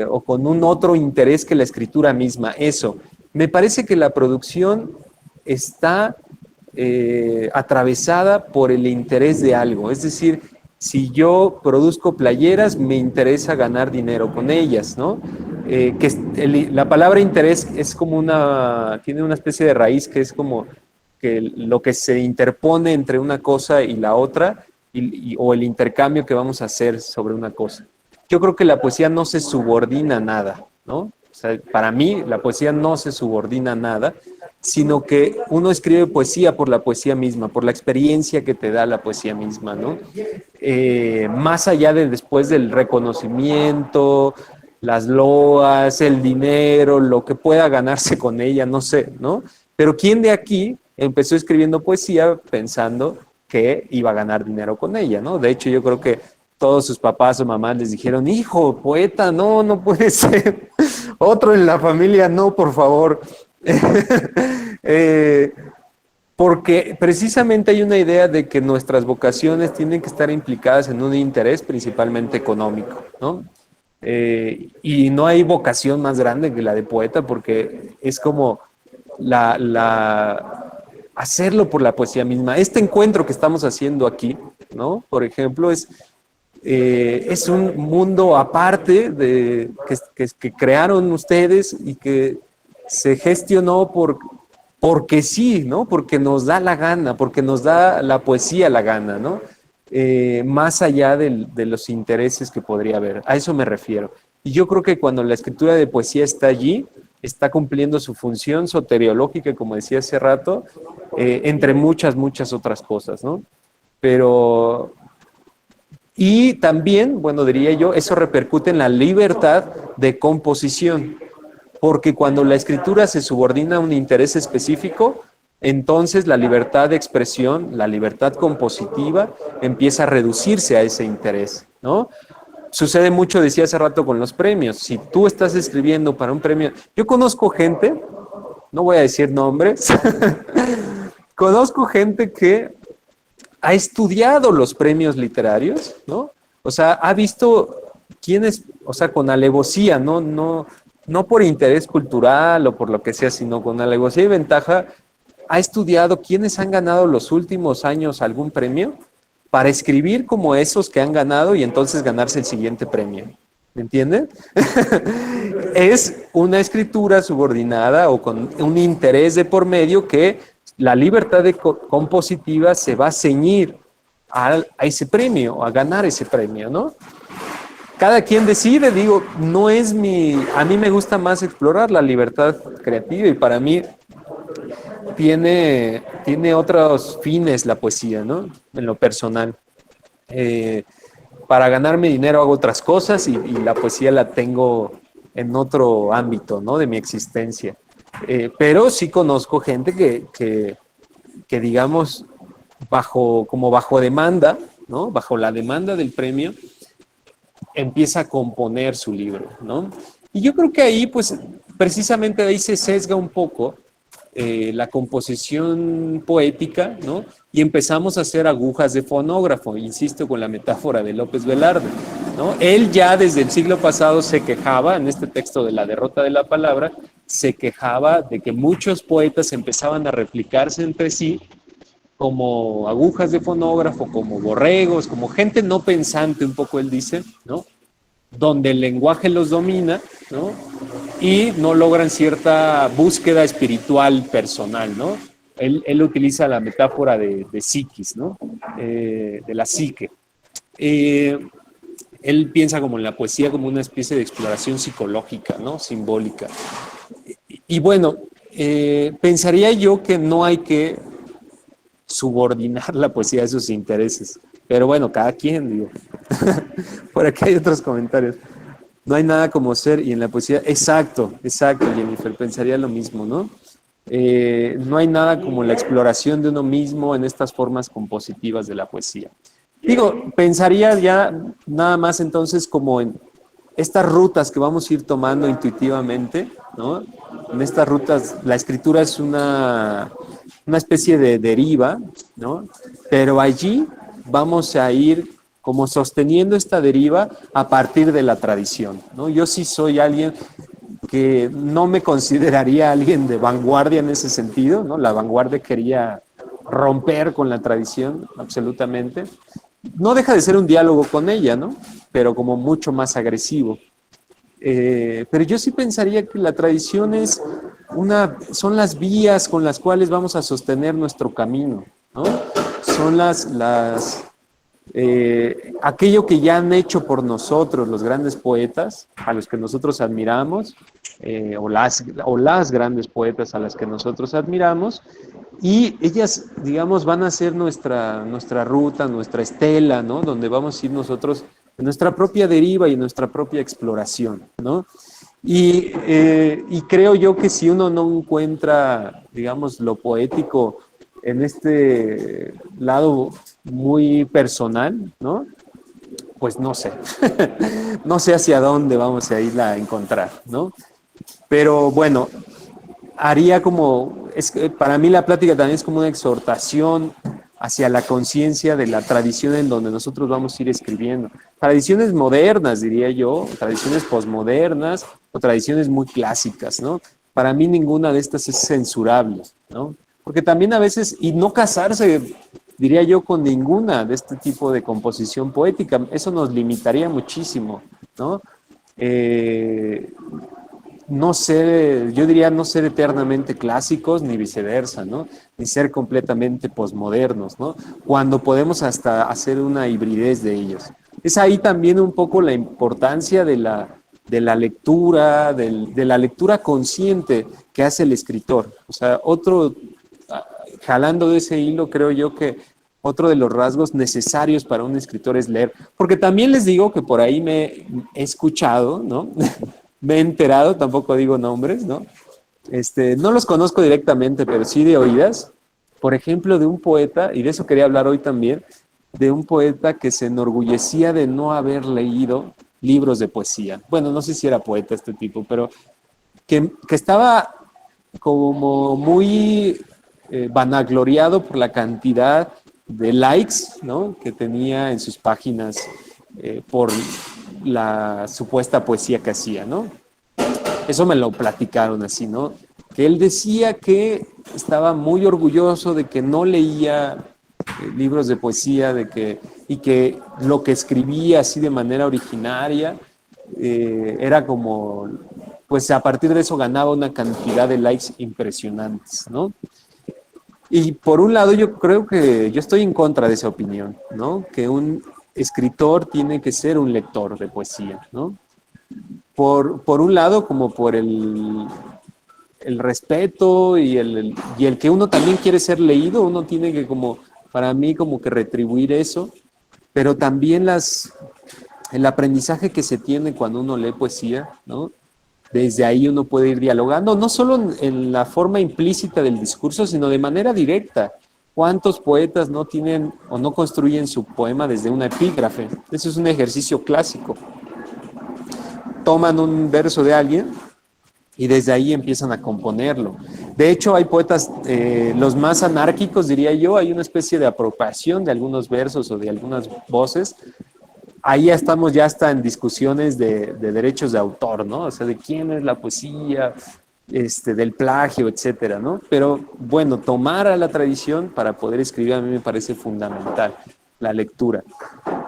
o con un otro interés que la escritura misma. Eso. Me parece que la producción está atravesada por el interés de algo. Es decir, si yo produzco playeras, me interesa ganar dinero con ellas, ¿no? La palabra interés es como tiene una especie de raíz que es como que lo que se interpone entre una cosa y la otra, o el intercambio que vamos a hacer sobre una cosa. Yo creo que la poesía no se subordina a nada, ¿no? O sea, para mí la poesía no se subordina a nada, sino que uno escribe poesía por la poesía misma, por la experiencia que te da la poesía misma, ¿no? Más allá después del reconocimiento, las loas, el dinero, lo que pueda ganarse con ella, no sé, ¿no? Pero ¿quién de aquí empezó escribiendo poesía pensando que iba a ganar dinero con ella, ¿no? De hecho, yo creo que todos sus papás o mamás les dijeron, hijo, poeta, no puede ser. Otro en la familia, no, por favor. Porque precisamente hay una idea de que nuestras vocaciones tienen que estar implicadas en un interés principalmente económico, ¿no? Y no hay vocación más grande que la de poeta porque es como hacerlo por la poesía misma. Este encuentro que estamos haciendo aquí, ¿no? Por ejemplo, es un mundo aparte que crearon ustedes y que se gestionó porque sí, ¿no? Porque nos da la gana, porque nos da la poesía la gana, ¿no? más allá de los intereses que podría haber. A eso me refiero. Y yo creo que cuando la escritura de poesía está allí, está cumpliendo su función soteriológica, como decía hace rato, entre muchas, muchas otras cosas, ¿no? Pero, y también, bueno, diría yo, eso repercute en la libertad de composición, porque cuando la escritura se subordina a un interés específico, entonces la libertad de expresión, la libertad compositiva, empieza a reducirse a ese interés, ¿no? Sucede mucho, decía hace rato, con los premios. Si tú estás escribiendo para un premio, yo conozco gente, no voy a decir nombres, conozco gente que ha estudiado los premios literarios, ¿no? O sea, ha visto quiénes, o sea, con alevosía, no por interés cultural o por lo que sea, sino con alevosía y ventaja, ha estudiado quiénes han ganado los últimos años algún premio para escribir como esos que han ganado y entonces ganarse el siguiente premio. ¿Me entienden? Es una escritura subordinada o con un interés de por medio que la libertad compositiva se va a ceñir a ese premio, a ganar ese premio, ¿no? Cada quien decide, digo, no es a mí me gusta más explorar la libertad creativa y para mí tiene otros fines la poesía, ¿no? En lo personal. Para ganarme dinero hago otras cosas y la poesía la tengo en otro ámbito, ¿no? De mi existencia. Pero sí conozco gente que digamos, bajo demanda, ¿no? Bajo la demanda del premio, empieza a componer su libro, ¿no? Y yo creo que ahí, pues, precisamente ahí se sesga un poco la composición poética, ¿no? Y empezamos a hacer agujas de fonógrafo, insisto con la metáfora de López Velarde, ¿no? Él ya desde el siglo pasado se quejaba, en este texto de La derrota de la palabra, se quejaba de que muchos poetas empezaban a replicarse entre sí como agujas de fonógrafo, como borregos, como gente no pensante, un poco él dice, ¿no? Donde el lenguaje los domina, ¿no? Y no logran cierta búsqueda espiritual personal, ¿no? Él utiliza la metáfora de psiquis, ¿no? De la psique. Él piensa como en la poesía como una especie de exploración psicológica, ¿no? Simbólica. Y bueno, pensaría yo que no hay que subordinar la poesía a sus intereses. Pero bueno, cada quien, digo. Por aquí hay otros comentarios. No hay nada como ser, y en la poesía, exacto, Jennifer, pensaría lo mismo, ¿no? No hay nada como la exploración de uno mismo en estas formas compositivas de la poesía. Digo, pensaría ya nada más entonces como en estas rutas que vamos a ir tomando intuitivamente, ¿no? En estas rutas, la escritura es una especie de deriva, ¿no? Pero allí vamos a ir como sosteniendo esta deriva a partir de la tradición, ¿no? Yo sí soy alguien que no me consideraría alguien de vanguardia en ese sentido, ¿no? La vanguardia quería romper con la tradición, absolutamente. No deja de ser un diálogo con ella, ¿no? Pero como mucho más agresivo. Pero yo sí pensaría que la tradición son las vías con las cuales vamos a sostener nuestro camino, ¿no? Son aquello que ya han hecho por nosotros los grandes poetas, a los que nosotros admiramos, o las grandes poetas a las que nosotros admiramos, y ellas, digamos, van a ser nuestra ruta, nuestra estela, ¿no? Donde vamos a ir nosotros en nuestra propia deriva y en nuestra propia exploración, ¿no? Y creo yo que si uno no encuentra, digamos, lo poético en este lado muy personal, ¿no? Pues no sé, no sé hacia dónde vamos a ir a encontrar, ¿no? Pero bueno, haría para mí la plática también es como una exhortación hacia la conciencia de la tradición en donde nosotros vamos a ir escribiendo. Tradiciones modernas, diría yo, tradiciones posmodernas o tradiciones muy clásicas, ¿no? Para mí ninguna de estas es censurable, ¿no? Porque también a veces, y no casarse, diría yo, con ninguna de este tipo de composición poética, eso nos limitaría muchísimo, ¿no? no ser, yo diría no ser eternamente clásicos ni viceversa, ¿no? Ni ser completamente posmodernos, ¿no? Cuando podemos hasta hacer una hibridez de ellos. Es ahí también un poco la importancia de la lectura, de la lectura consciente que hace el escritor. O sea, jalando de ese hilo, creo yo que otro de los rasgos necesarios para un escritor es leer. Porque también les digo que por ahí me he escuchado, ¿no? Me he enterado, tampoco digo nombres, ¿no? No los conozco directamente, pero sí de oídas. Por ejemplo, de un poeta, y de eso quería hablar hoy también, de un poeta que se enorgullecía de no haber leído libros de poesía. Bueno, no sé si era poeta este tipo, pero que estaba como muy vanagloriado por la cantidad de likes, ¿no?, que tenía en sus páginas por la supuesta poesía que hacía, ¿no? Eso me lo platicaron así, ¿no? Que él decía que estaba muy orgulloso de que no leía libros de poesía, y que lo que escribía así de manera originaria era como, pues a partir de eso ganaba una cantidad de likes impresionantes, ¿no? Y por un lado yo creo que yo estoy en contra de esa opinión, ¿no? Que un escritor tiene que ser un lector de poesía, ¿no? Por un lado, como por el respeto y el que uno también quiere ser leído, uno tiene que como, para mí, como que retribuir eso, pero también el aprendizaje que se tiene cuando uno lee poesía, ¿no? Desde ahí uno puede ir dialogando, no solo en la forma implícita del discurso, sino de manera directa. ¿Cuántos poetas no tienen o no construyen su poema desde una epígrafe? Eso es un ejercicio clásico. Toman un verso de alguien y desde ahí empiezan a componerlo. De hecho, hay poetas, los más anárquicos, diría yo, hay una especie de apropiación de algunos versos o de algunas voces. Ahí ya estamos ya hasta en discusiones de derechos de autor, ¿no? O sea, de quién es la poesía, del plagio, etcétera, ¿no? Pero bueno, tomar a la tradición para poder escribir a mí me parece fundamental, la lectura.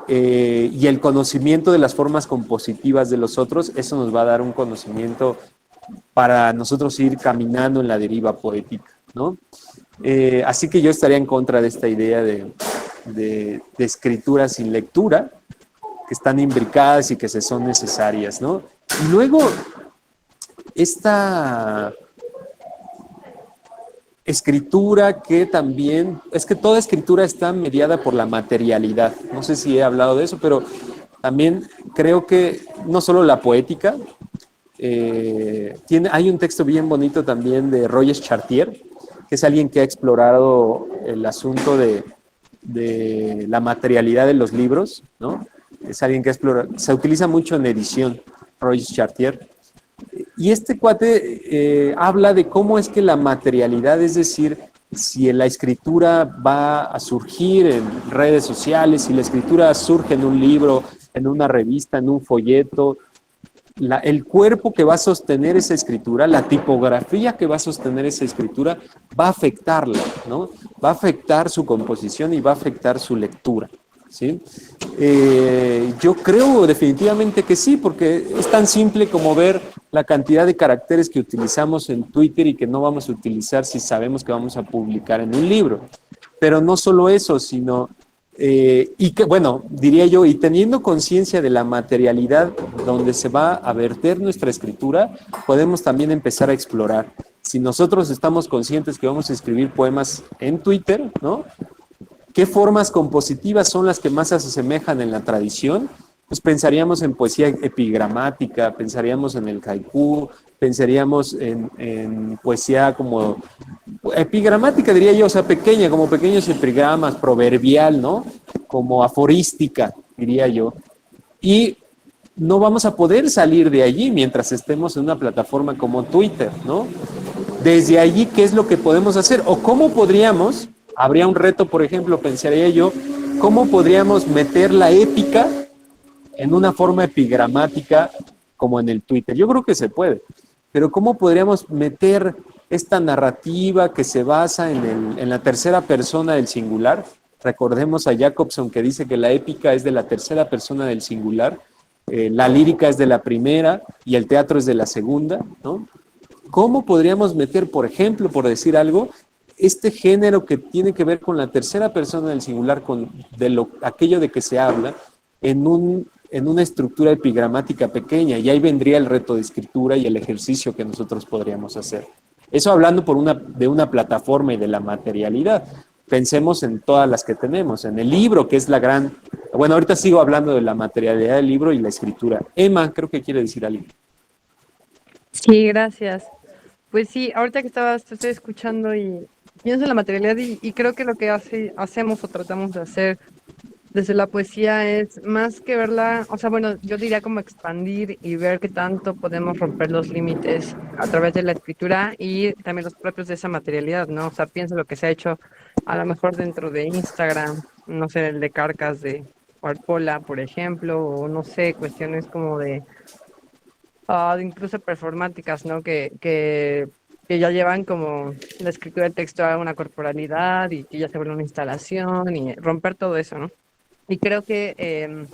Y el conocimiento de las formas compositivas de los otros, eso nos va a dar un conocimiento para nosotros ir caminando en la deriva poética, ¿no? Así que yo estaría en contra de esta idea de escritura sin lectura, que están imbricadas y que se son necesarias, ¿no? Y luego, esta escritura que también, es que toda escritura está mediada por la materialidad. No sé si he hablado de eso, pero también creo que no solo la poética, hay un texto bien bonito también de Roger Chartier, que es alguien que ha explorado el asunto de la materialidad de los libros, ¿no? Es alguien que explora, se utiliza mucho en edición, Roger Chartier. Y este cuate habla de cómo es que la materialidad, es decir, si la escritura va a surgir en redes sociales, si la escritura surge en un libro, en una revista, en un folleto, el cuerpo que va a sostener esa escritura, la tipografía que va a sostener esa escritura, va a afectarla, ¿no? Va a afectar su composición y va a afectar su lectura, ¿sí? Yo creo definitivamente que sí, porque es tan simple como ver la cantidad de caracteres que utilizamos en Twitter y que no vamos a utilizar si sabemos que vamos a publicar en un libro. Pero no solo eso, sino, y que, bueno, diría yo, y teniendo conciencia de la materialidad donde se va a verter nuestra escritura, podemos también empezar a explorar. Si nosotros estamos conscientes que vamos a escribir poemas en Twitter, ¿no? ¿Qué formas compositivas son las que más se asemejan en la tradición? Pues pensaríamos en poesía epigramática, pensaríamos en el haiku, pensaríamos en poesía como epigramática, diría yo, o sea, pequeña, como pequeños epigramas, proverbial, ¿no? Como aforística, diría yo. Y no vamos a poder salir de allí mientras estemos en una plataforma como Twitter, ¿no? Desde allí, ¿qué es lo que podemos hacer? O cómo podríamos, habría un reto, por ejemplo, pensaría yo, ¿cómo podríamos meter la épica en una forma epigramática como en el Twitter? Yo creo que se puede, pero ¿cómo podríamos meter esta narrativa que se basa en la tercera persona del singular? Recordemos a Jacobson, que dice que la épica es de la tercera persona del singular. la lírica es de la primera y el teatro es de la segunda, ¿no? ¿Cómo podríamos meter, por ejemplo, por decir algo, este género que tiene que ver con la tercera persona del singular, aquello de que se habla, en una estructura epigramática pequeña? Y ahí vendría el reto de escritura y el ejercicio que nosotros podríamos hacer. Eso hablando de una plataforma y de la materialidad. Pensemos en todas las que tenemos, en el libro, que es la gran... Bueno, ahorita sigo hablando de la materialidad del libro y la escritura. Emma, creo que quiere decir algo. Sí, gracias. Pues sí, ahorita que te estoy escuchando y pienso en la materialidad y creo que lo que hacemos o tratamos de hacer desde la poesía es más que verla, o sea, bueno, yo diría como expandir y ver qué tanto podemos romper los límites a través de la escritura y también los propios de esa materialidad, ¿no? O sea, pienso lo que se ha hecho a lo mejor dentro de Instagram, no sé, el de Carcas de Warpola, por ejemplo, o no sé, cuestiones como de incluso performáticas, ¿no? Que ya llevan como la escritura del texto a una corporalidad y que ya se vuelve una instalación y romper todo eso, ¿no? Y creo que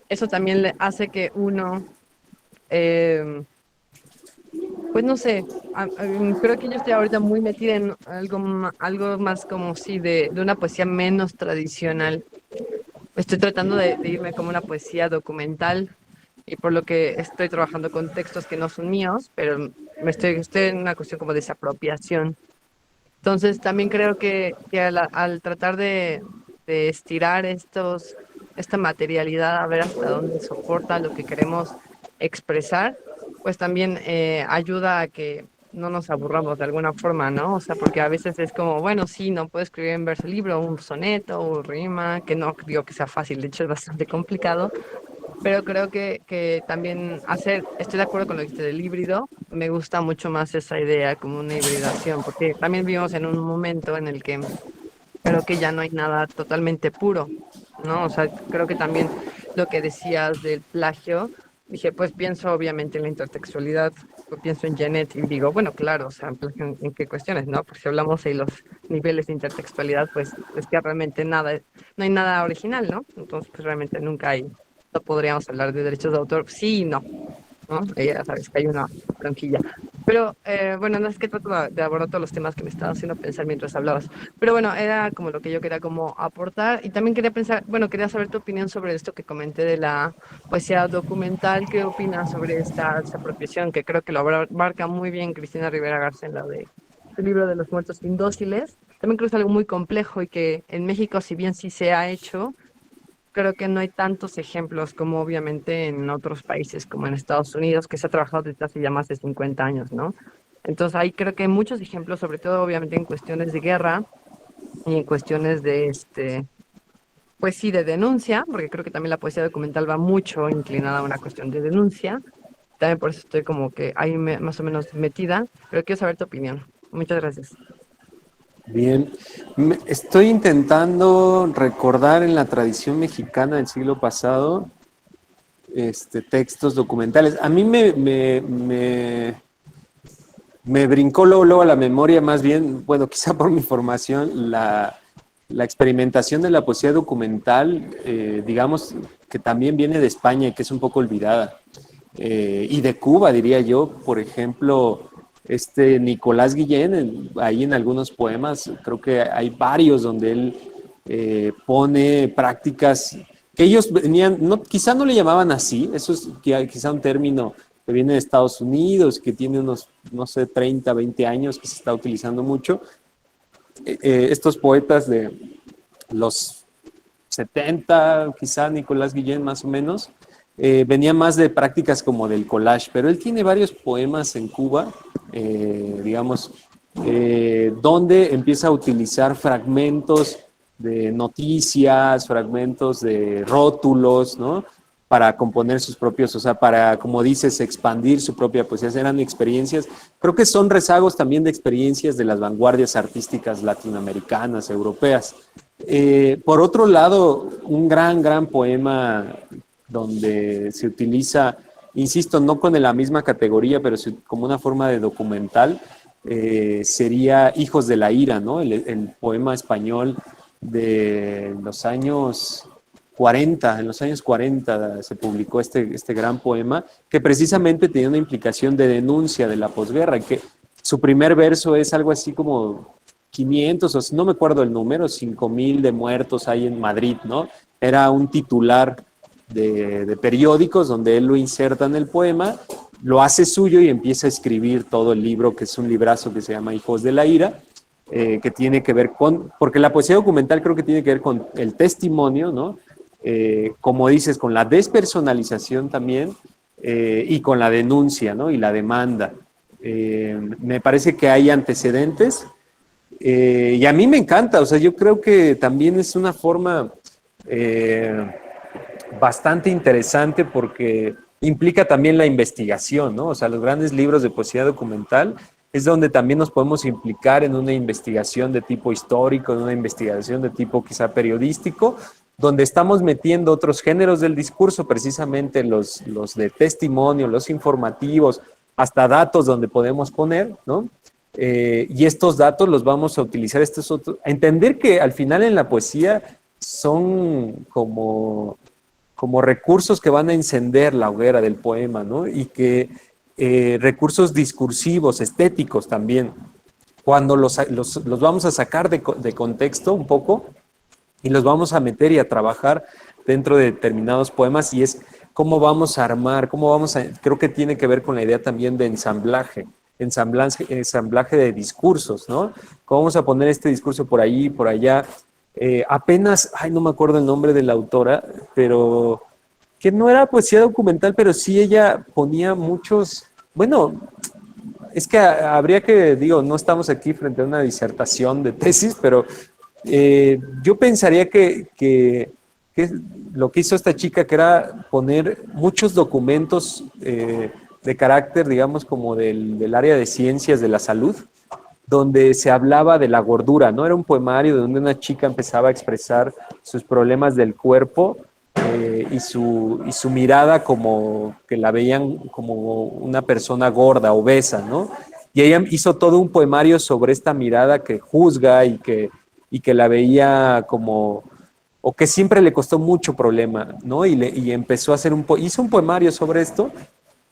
eso también le hace que uno, pues no sé, creo que yo estoy ahorita muy metida en algo más como si de una poesía menos tradicional. Estoy tratando de irme como una poesía documental y por lo que estoy trabajando con textos que no son míos, pero estoy en una cuestión como de desapropiación. Entonces también creo que al tratar de estirar esta materialidad a ver hasta dónde soporta lo que queremos expresar, pues también ayuda a que no nos aburramos de alguna forma, ¿no? O sea, porque a veces es como, bueno, sí, no puedo escribir en verso libro, un soneto o rima, que no digo que sea fácil, de hecho es bastante complicado, pero creo que también estoy de acuerdo con lo que dijiste del híbrido, me gusta mucho más esa idea como una hibridación, porque también vivimos en un momento en el que creo que ya no hay nada totalmente puro, ¿no? O sea, creo que también lo que decías del plagio, dije, pues pienso obviamente en la intertextualidad, pienso en Janet y digo, bueno, claro, o sea, ¿en qué cuestiones, no? Porque si hablamos de los niveles de intertextualidad, pues es que realmente no hay nada original, ¿no? Entonces, pues realmente no podríamos hablar de derechos de autor, sí y no, ¿no? Ya sabes que hay una bronquilla. Pero bueno, no es que trato de abordar todos los temas que me estaban haciendo pensar mientras hablabas. Pero bueno, era como lo que yo quería como aportar. Y también quería pensar, bueno, quería saber tu opinión sobre esto que comenté de la poesía documental. ¿Qué opinas sobre esta apropiación? Que creo que lo abarca muy bien Cristina Rivera Garza en la de el libro de los muertos indóciles. También creo que es algo muy complejo y que en México, si bien sí se ha hecho, creo que no hay tantos ejemplos como obviamente en otros países, como en Estados Unidos, que se ha trabajado desde hace ya más de 50 años, ¿no? Entonces ahí creo que hay muchos ejemplos, sobre todo obviamente en cuestiones de guerra y en cuestiones de, pues sí, de denuncia, porque creo que también la poesía documental va mucho inclinada a una cuestión de denuncia. También por eso estoy como que ahí más o menos metida, pero quiero saber tu opinión. Muchas gracias. Bien, estoy intentando recordar en la tradición mexicana del siglo pasado textos documentales. A mí me brincó luego a la memoria, más bien, bueno, quizá por mi formación, la experimentación de la poesía documental, digamos, que también viene de España y que es un poco olvidada. Y de Cuba, diría yo, por ejemplo, Nicolás Guillén, ahí en algunos poemas, creo que hay varios donde él pone prácticas que ellos venían, quizá no le llamaban así, eso es quizá un término que viene de Estados Unidos, que tiene unos, no sé, 30, 20 años, que se está utilizando mucho. Estos poetas de los 70, quizá Nicolás Guillén más o menos, venía más de prácticas como del collage, pero él tiene varios poemas en Cuba, digamos, donde empieza a utilizar fragmentos de noticias, fragmentos de rótulos, ¿no? Para componer sus propios, o sea, para, como dices, expandir su propia poesía. Eran experiencias, creo que son rezagos también de experiencias de las vanguardias artísticas latinoamericanas, europeas. Por otro lado, un gran poema donde se utiliza, insisto, no con la misma categoría, pero como una forma de documental, sería Hijos de la Ira, ¿no? El poema español de los años 40, en los años 40 se publicó este gran poema que precisamente tenía una implicación de denuncia de la posguerra, que su primer verso es algo así como 500, o no me acuerdo el número, 5,000 de muertos hay en Madrid, ¿no? Era un titular de periódicos donde él lo inserta en el poema, lo hace suyo y empieza a escribir todo el libro, que es un librazo que se llama Hijos de la Ira, que tiene que ver con, porque la poesía documental creo que tiene que ver con el testimonio, ¿no? Como dices, con la despersonalización también y con la denuncia, ¿no? Y la demanda. Me parece que hay antecedentes y a mí me encanta, o sea, yo creo que también es una forma bastante interesante porque implica también la investigación, ¿no? O sea, los grandes libros de poesía documental es donde también nos podemos implicar en una investigación de tipo histórico, en una investigación de tipo quizá periodístico, donde estamos metiendo otros géneros del discurso, precisamente los de testimonio, los informativos, hasta datos donde podemos poner, ¿no? Y estos datos los vamos a utilizar, entender que al final en la poesía son como recursos que van a encender la hoguera del poema, ¿no? Y que recursos discursivos, estéticos también, cuando los vamos a sacar de contexto un poco y los vamos a meter y a trabajar dentro de determinados poemas, y es cómo vamos a armar, creo que tiene que ver con la idea también de ensamblaje de discursos, ¿no? ¿Cómo vamos a poner este discurso por ahí, por allá? Apenas, no me acuerdo el nombre de la autora, pero que no era poesía documental, pero sí ella ponía muchos, bueno, es que habría que, no estamos aquí frente a una disertación de tesis, pero yo pensaría que lo que hizo esta chica, que era poner muchos documentos de carácter, digamos, como del área de ciencias de la salud, donde se hablaba de la gordura, ¿no? Era un poemario donde una chica empezaba a expresar sus problemas del cuerpo y su mirada como que la veían como una persona gorda, obesa, ¿no? Y ella hizo todo un poemario sobre esta mirada que juzga y que la veía como, o que siempre le costó mucho problema, ¿no? Y empezó a hacer hizo un poemario sobre esto,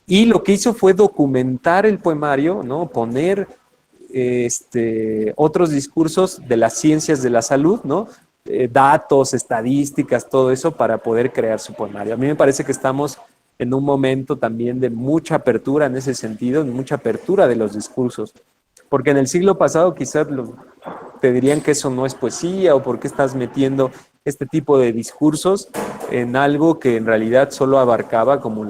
y lo que hizo fue documentar el poemario, ¿no? Poner otros discursos de las ciencias de la salud, ¿no? Datos, estadísticas, todo eso para poder crear su poemario. A mí me parece que estamos en un momento también de mucha apertura en ese sentido, de mucha apertura de los discursos, porque en el siglo pasado quizás te dirían que eso no es poesía, o por qué estás metiendo este tipo de discursos en algo que en realidad solo abarcaba como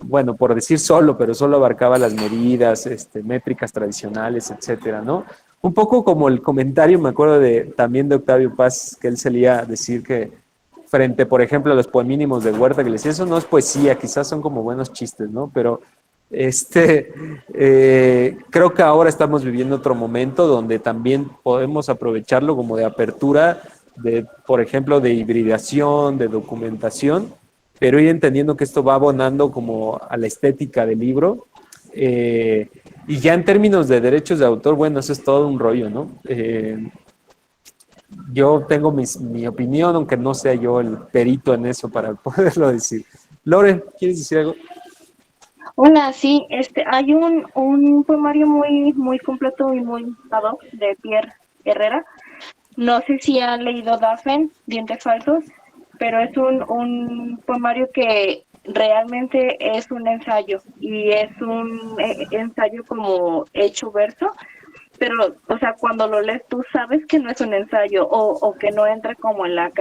bueno, por decir pero solo abarcaba las medidas, métricas tradicionales, etcétera, ¿no? Un poco como el comentario, me acuerdo también de Octavio Paz, que él solía decir que frente, por ejemplo, a los poemínimos de Huerta, que le decía, eso no es poesía, quizás son como buenos chistes, ¿no? Pero creo que ahora estamos viviendo otro momento donde también podemos aprovecharlo como de apertura, por ejemplo, de hibridación, de documentación, pero ir entendiendo que esto va abonando como a la estética del libro. Y ya en términos de derechos de autor, bueno, eso es todo un rollo, ¿no? Yo tengo mi opinión, aunque no sea yo el perito en eso para poderlo decir. Lore, ¿quieres decir algo? Hola, sí, hay un poemario muy, muy completo y muy dado de Pierre Herrera. No sé si han leído Dafen, Dientes Falsos, pero es un poemario que realmente es un ensayo, y es un ensayo como hecho verso, pero, o sea, cuando lo lees tú sabes que no es un ensayo, o que no entra como en la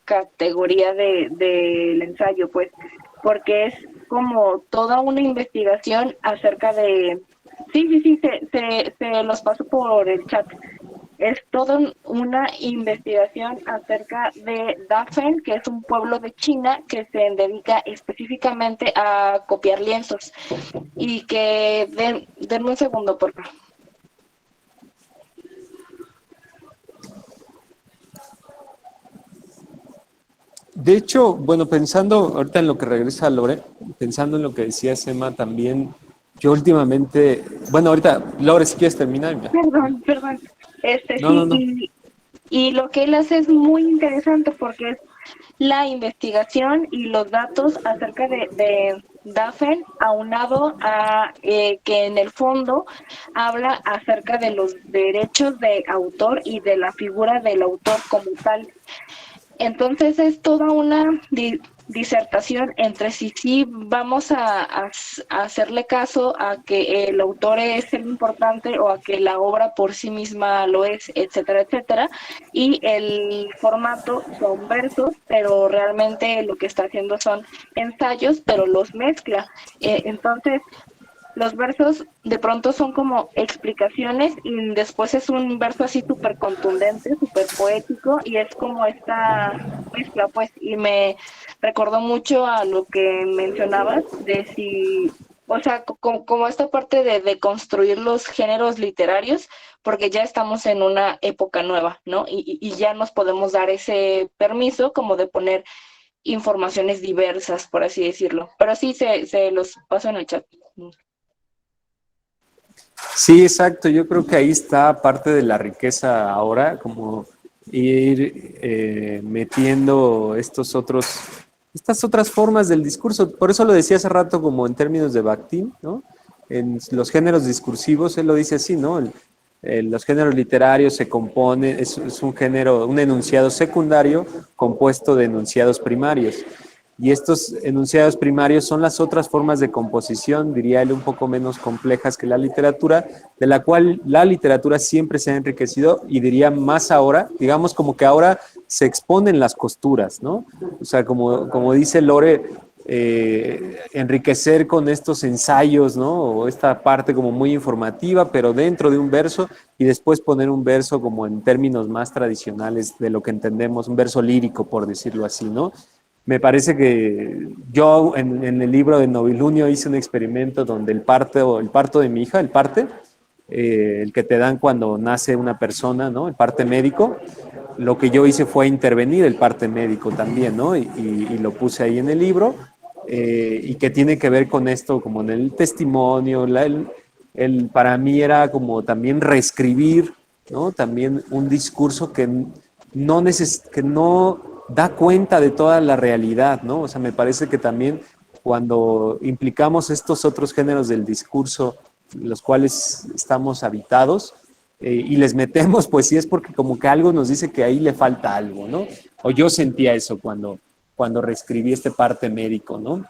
categoría del ensayo, pues, porque es como toda una investigación acerca de... Sí, se los paso por el chat. Es toda una investigación acerca de Dafen, que es un pueblo de China que se dedica específicamente a copiar lienzos. Y que denme un segundo, por favor. De hecho, bueno, pensando ahorita en lo que regresa Lore, pensando en lo que decía Sema también, yo últimamente, bueno, ahorita, Lore, si quieres terminar. Perdón. No. Y lo que él hace es muy interesante porque la investigación y los datos acerca de Daphne, aunado a que en el fondo habla acerca de los derechos de autor y de la figura del autor como tal. Entonces es toda una disertación entre si sí vamos a hacerle caso a que el autor es el importante o a que la obra por sí misma lo es, etcétera, etcétera. Y el formato son versos, pero realmente lo que está haciendo son ensayos, pero los mezcla. Entonces, los versos de pronto son como explicaciones y después es un verso así súper contundente, súper poético y es como esta mezcla, pues, y me recordó mucho a lo que mencionabas de si, o sea, como esta parte de construir los géneros literarios, porque ya estamos en una época nueva, ¿no? Y ya nos podemos dar ese permiso como de poner informaciones diversas, por así decirlo. Pero sí, se los paso en el chat. Sí, exacto. Yo creo que ahí está parte de la riqueza ahora, como ir metiendo estas otras formas del discurso. Por eso lo decía hace rato como en términos de Bakhtin, ¿no? En los géneros discursivos, él lo dice así, ¿no? Los géneros literarios se componen, es un género, un enunciado secundario compuesto de enunciados primarios. Y estos enunciados primarios son las otras formas de composición, diría él, un poco menos complejas que la literatura, de la cual la literatura siempre se ha enriquecido y diría más ahora, digamos como que ahora se exponen las costuras, ¿no? O sea, como dice Lore, enriquecer con estos ensayos, ¿no? O esta parte como muy informativa, pero dentro de un verso y después poner un verso como en términos más tradicionales de lo que entendemos, un verso lírico, por decirlo así, ¿no? Me parece que yo en el libro de Novilunio hice un experimento donde el parto de mi hija, el parte, el que te dan cuando nace una persona, ¿no? El parte médico, lo que yo hice fue intervenir el parte médico también, ¿no? Y lo puse ahí en el libro, y que tiene que ver con esto, como en el testimonio, para mí era como también reescribir, ¿no? También un discurso que no da cuenta de toda la realidad, ¿no? O sea, me parece que también cuando implicamos estos otros géneros del discurso, los cuales estamos habitados, y les metemos, pues sí es porque como que algo nos dice que ahí le falta algo, ¿no? O yo sentía eso cuando reescribí este parte médico, ¿no?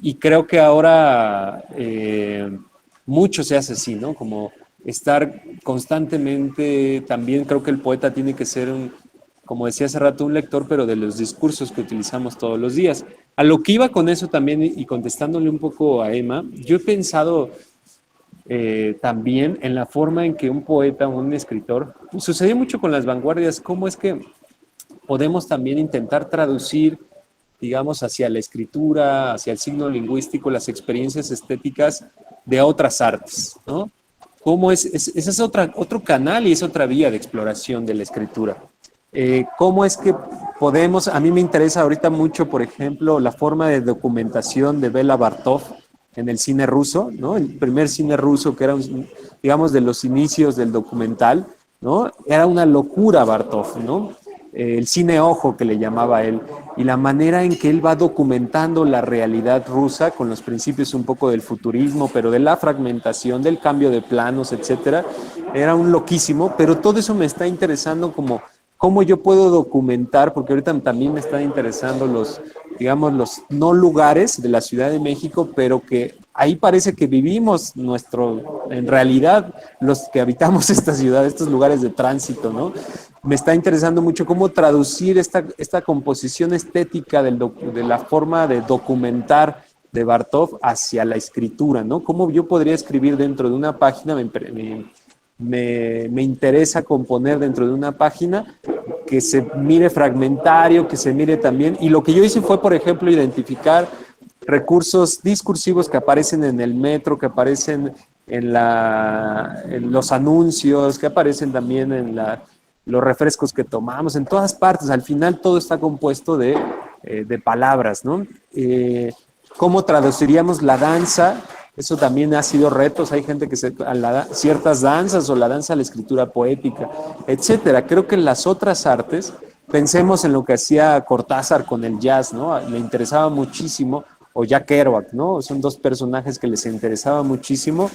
Y creo que ahora mucho se hace así, ¿no? Como estar constantemente, también creo que el poeta tiene que ser como decía hace rato, un lector, pero de los discursos que utilizamos todos los días. A lo que iba con eso también, y contestándole un poco a Emma, yo he pensado también en la forma en que un poeta o un escritor, sucedió mucho con las vanguardias, cómo es que podemos también intentar traducir, digamos, hacia la escritura, hacia el signo lingüístico, las experiencias estéticas de otras artes, ¿no? ¿Cómo ese es otro canal y es otra vía de exploración de la escritura? ¿Cómo es que podemos, a mí me interesa ahorita mucho, por ejemplo, la forma de documentación de Bela Bartók en el cine ruso, ¿no? El primer cine ruso que era, digamos, de los inicios del documental, ¿no? Era una locura Bartók, ¿no? El cine ojo que le llamaba él, y la manera en que él va documentando la realidad rusa con los principios un poco del futurismo, pero de la fragmentación, del cambio de planos, etcétera, era un loquísimo, pero todo eso me está interesando como cómo yo puedo documentar, porque ahorita también me están interesando los no lugares de la Ciudad de México, pero que ahí parece que vivimos en realidad, los que habitamos esta ciudad, estos lugares de tránsito, ¿no? Me está interesando mucho cómo traducir esta composición estética de la forma de documentar de Bartók hacia la escritura, ¿no? Cómo yo podría escribir dentro de una página, me interesa componer dentro de una página que se mire fragmentario, que se mire también, y lo que yo hice fue, por ejemplo, identificar recursos discursivos que aparecen en el metro, que aparecen en los anuncios, que aparecen también en los refrescos que tomamos, en todas partes. Al final todo está compuesto de palabras, ¿no? ¿Cómo traduciríamos la danza? Eso también ha sido retos. Hay gente que ciertas danzas o la danza a la escritura poética, etcétera. Creo que las otras artes Pensemos en lo que hacía Cortázar con el jazz, ¿no? Le interesaba muchísimo, o Jack Kerouac, ¿no? Son dos personajes que les interesaba muchísimo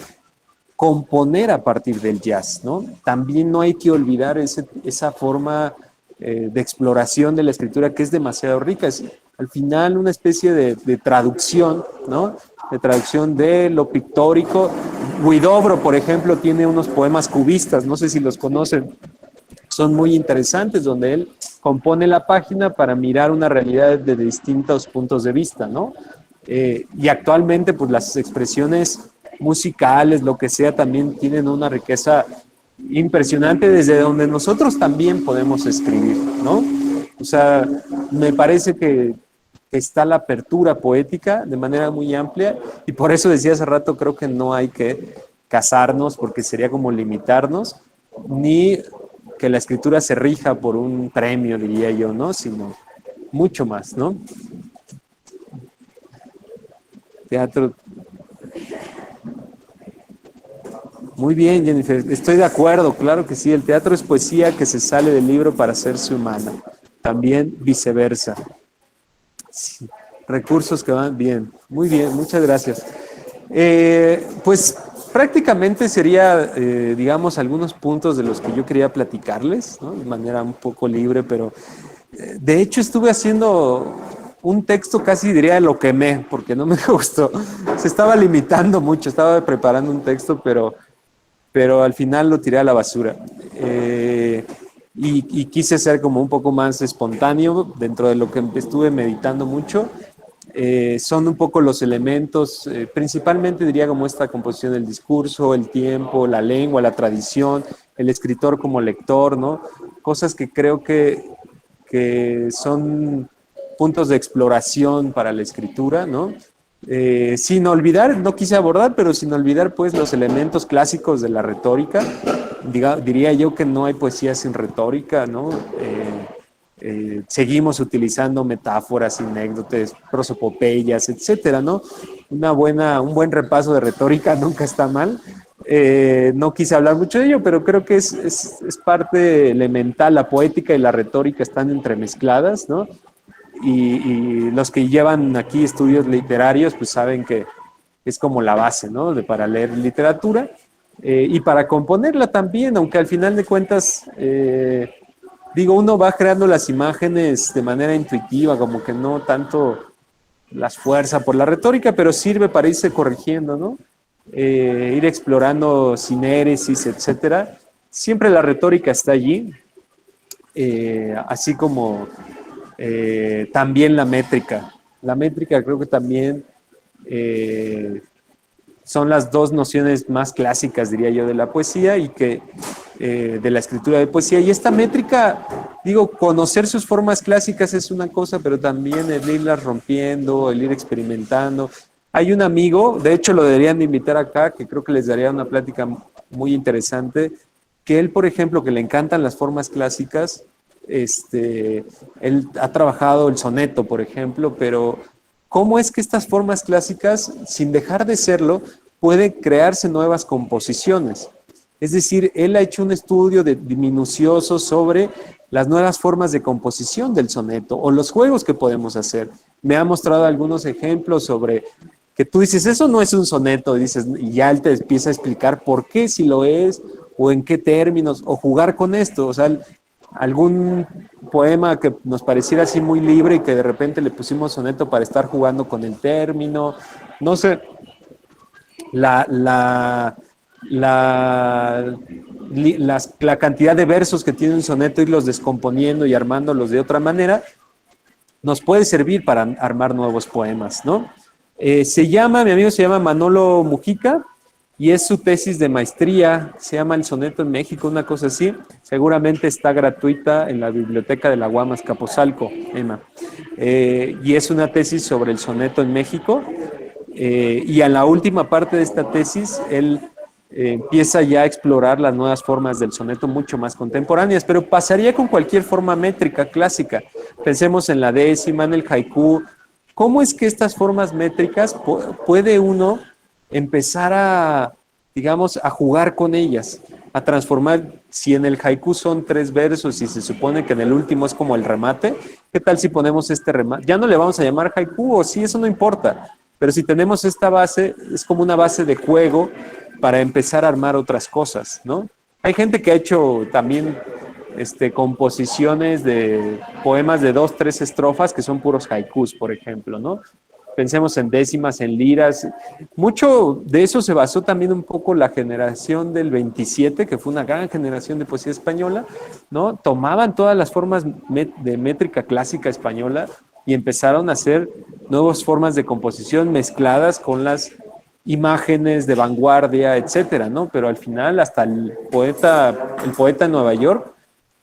componer a partir del jazz, ¿no? También no hay que olvidar esa forma de exploración de la escritura que es demasiado rica. Es al final una especie de traducción, ¿no? De traducción de lo pictórico. Huidobro, por ejemplo, tiene unos poemas cubistas, no sé si los conocen, son muy interesantes, donde él compone la página para mirar una realidad desde distintos puntos de vista, ¿no? Y actualmente, pues las expresiones musicales, lo que sea, también tienen una riqueza impresionante desde donde nosotros también podemos escribir, ¿no? O sea, me parece que está la apertura poética de manera muy amplia y por eso decía hace rato, creo que no hay que casarnos porque sería como limitarnos, ni que la escritura se rija por un premio, diría yo, ¿no? Sino mucho más, ¿no? Teatro. Muy bien, Jennifer, estoy de acuerdo, claro que sí, el teatro es poesía que se sale del libro para hacerse humana, también viceversa. Sí, recursos que van bien, muy bien, muchas gracias. Pues prácticamente sería, digamos, algunos puntos de los que yo quería platicarles, ¿no? De manera un poco libre, pero de hecho estuve haciendo un texto, casi diría lo quemé, porque no me gustó. Se estaba limitando mucho, estaba preparando un texto, pero al final lo tiré a la basura. Y quise ser como un poco más espontáneo dentro de lo que estuve meditando mucho. Son un poco los elementos, principalmente diría como esta composición del discurso, el tiempo, la lengua, la tradición, el escritor como lector, ¿no? Cosas que creo que son puntos de exploración para la escritura, ¿no? Sin olvidar, no quise abordar, pero sin olvidar pues los elementos clásicos de la retórica. Diría yo que no hay poesía sin retórica, ¿no? Seguimos utilizando metáforas, anécdotas, prosopopeyas, etcétera, ¿no? Un buen repaso de retórica nunca está mal. No quise hablar mucho de ello, pero creo que es parte elemental. La poética y la retórica están entremezcladas, ¿no? Y los que llevan aquí estudios literarios, pues saben que es como la base, ¿no? Para leer literatura y para componerla también, aunque al final de cuentas, digo, uno va creando las imágenes de manera intuitiva, como que no tanto las fuerza por la retórica, pero sirve para irse corrigiendo, ¿no? Ir explorando sinéresis, etcétera. Siempre la retórica está allí, así como también la métrica. La métrica creo que también son las dos nociones más clásicas, diría yo, de la poesía y que de la escritura de poesía. Y esta métrica, digo, conocer sus formas clásicas es una cosa, pero también el irlas rompiendo, el ir experimentando. Hay un amigo, de hecho lo deberían de invitar acá, que creo que les daría una plática muy interesante, que él, por ejemplo, que le encantan las formas clásicas, él ha trabajado el soneto, por ejemplo, pero ¿cómo es que estas formas clásicas, sin dejar de serlo, pueden crearse nuevas composiciones? Es decir, él ha hecho un estudio minucioso sobre las nuevas formas de composición del soneto o los juegos que podemos hacer. Me ha mostrado algunos ejemplos sobre que tú dices, eso no es un soneto, y ya él te empieza a explicar por qué si lo es, o en qué términos, o jugar con esto. O sea, algún poema que nos pareciera así muy libre y que de repente le pusimos soneto para estar jugando con el término. No sé, la cantidad de versos que tiene un soneto, irlos descomponiendo y armándolos de otra manera, nos puede servir para armar nuevos poemas, ¿no? Mi amigo se llama Manolo Mujica y es su tesis de maestría, se llama El soneto en México, una cosa así. Seguramente está gratuita en la biblioteca de la UAM Azcapotzalco, Emma. Y es una tesis sobre el soneto en México. Y en la última parte de esta tesis, él empieza ya a explorar las nuevas formas del soneto mucho más contemporáneas, pero pasaría con cualquier forma métrica clásica. Pensemos en la décima, en el haiku. ¿Cómo es que estas formas métricas puede uno empezar a, digamos, a jugar con ellas, a transformar, si en el haiku son 3 versos y se supone que en el último es como el remate, ¿qué tal si ponemos este remate? Ya no le vamos a llamar haiku, o sí, eso no importa, pero si tenemos esta base, es como una base de juego para empezar a armar otras cosas, ¿no? Hay gente que ha hecho también composiciones de poemas de 2, 3 estrofas que son puros haikus, por ejemplo, ¿no? Pensemos en décimas, en liras. Mucho de eso se basó también un poco la generación del 27, que fue una gran generación de poesía española, ¿no? Tomaban todas las formas de métrica clásica española y empezaron a hacer nuevas formas de composición mezcladas con las imágenes de vanguardia, etcétera, ¿no? Pero al final hasta el poeta en Nueva York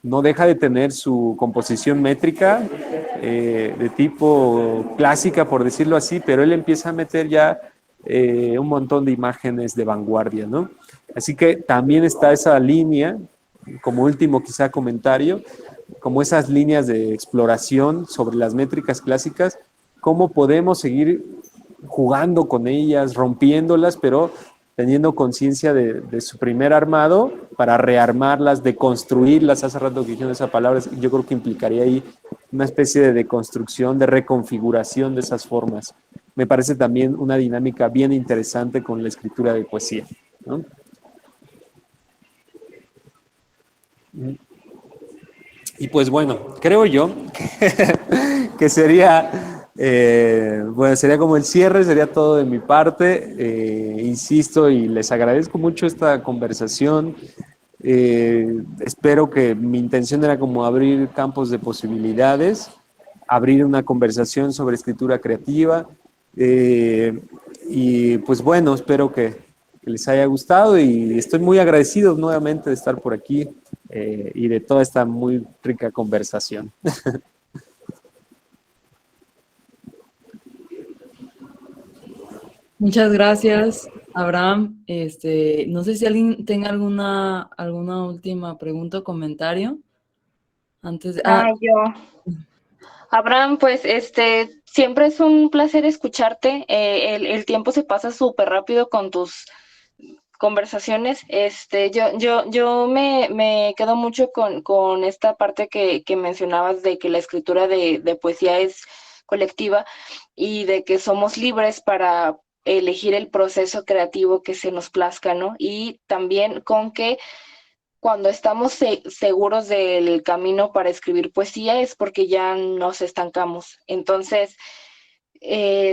no deja de tener su composición métrica de tipo clásica, por decirlo así, pero él empieza a meter ya un montón de imágenes de vanguardia, ¿no? Así que también está esa línea, como último quizá comentario, como esas líneas de exploración sobre las métricas clásicas, cómo podemos seguir jugando con ellas, rompiéndolas, pero teniendo conciencia de su primer armado para rearmarlas, deconstruirlas. Hace rato que dijeron esa palabra, yo creo que implicaría ahí una especie de deconstrucción, de reconfiguración de esas formas. Me parece también una dinámica bien interesante con la escritura de poesía, ¿no? Y pues bueno, creo yo que sería, bueno, sería como el cierre, sería todo de mi parte. Insisto y les agradezco mucho esta conversación. Espero que mi intención era como abrir campos de posibilidades, abrir una conversación sobre escritura creativa. Y pues bueno, espero que les haya gustado y estoy muy agradecido nuevamente de estar por aquí y de toda esta muy rica conversación. Muchas gracias, Abraham. No sé si alguien tenga alguna última pregunta o comentario antes de... Yo. Abraham, pues siempre es un placer escucharte. El tiempo se pasa súper rápido con tus conversaciones. Yo me quedo mucho con esta parte que mencionabas de que la escritura de poesía es colectiva y de que somos libres para elegir el proceso creativo que se nos plazca, ¿no? Y también con que cuando estamos seguros del camino para escribir poesía es porque ya nos estancamos. Entonces,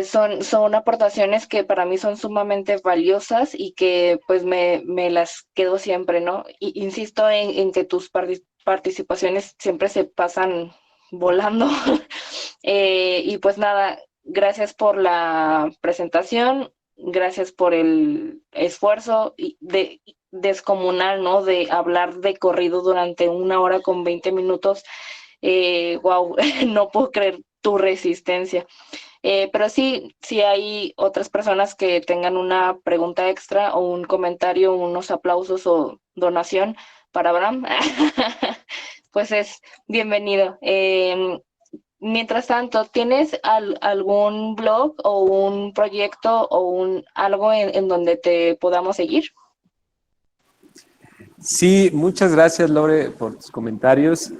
son aportaciones que para mí son sumamente valiosas y que pues me las quedo siempre, ¿no? Y, insisto en que tus participaciones siempre se pasan volando. Y pues nada, gracias por la presentación, gracias por el esfuerzo descomunal, ¿no? De hablar de corrido durante 1 hora con 20 minutos. Wow, no puedo creer tu resistencia. Pero sí hay otras personas que tengan una pregunta extra o un comentario, unos aplausos o donación para Abraham, pues es bienvenido. Mientras tanto, ¿tienes algún blog o un proyecto o algo en donde te podamos seguir? Sí, muchas gracias, Lore, por tus comentarios.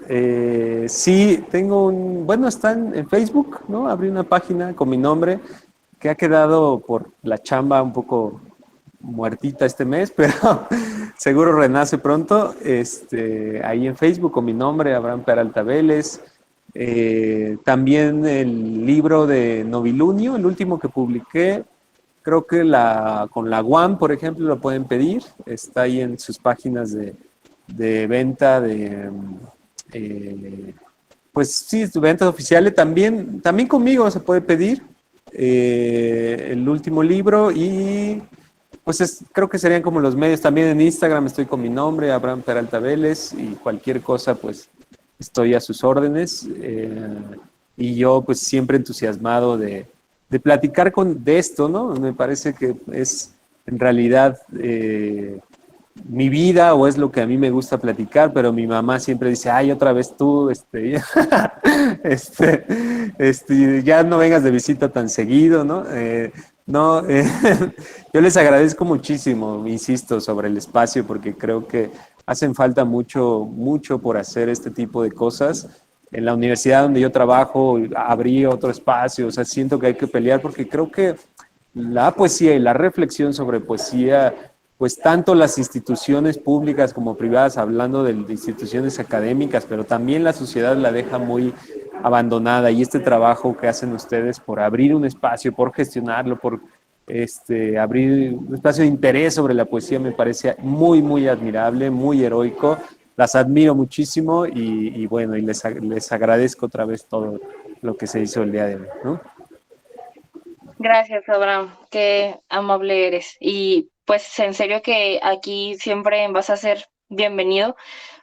Sí, tengo bueno, están en Facebook, ¿no? Abrí una página con mi nombre que ha quedado por la chamba un poco muertita este mes, pero seguro renace pronto. Ahí en Facebook con mi nombre, Abraham Peralta Vélez. También el libro de Novilunio, el último que publiqué. Creo que con la UAM, por ejemplo, lo pueden pedir. Está ahí en sus páginas de venta, pues sí, ventas oficiales. También conmigo se puede pedir el último libro y pues creo que serían como los medios. También en Instagram estoy con mi nombre, Abraham Peralta Vélez, y cualquier cosa, pues estoy a sus órdenes. Y yo pues siempre entusiasmado de platicar de esto, ¿no? Me parece que es en realidad mi vida o es lo que a mí me gusta platicar, pero mi mamá siempre dice, ay, otra vez tú, ya no vengas de visita tan seguido, ¿no? No, yo les agradezco muchísimo, insisto, sobre el espacio, porque creo que hacen falta mucho, mucho por hacer este tipo de cosas. En la universidad donde yo trabajo, abrí otro espacio, o sea, siento que hay que pelear porque creo que la poesía y la reflexión sobre poesía, pues tanto las instituciones públicas como privadas, hablando de instituciones académicas, pero también la sociedad la deja muy abandonada, y este trabajo que hacen ustedes por abrir un espacio, por gestionarlo, por abrir un espacio de interés sobre la poesía me parece muy, muy admirable, muy heroico. Las admiro muchísimo y bueno, y les agradezco otra vez todo lo que se hizo el día de hoy, ¿no? Gracias, Abraham, qué amable eres. Y pues en serio que aquí siempre vas a ser bienvenido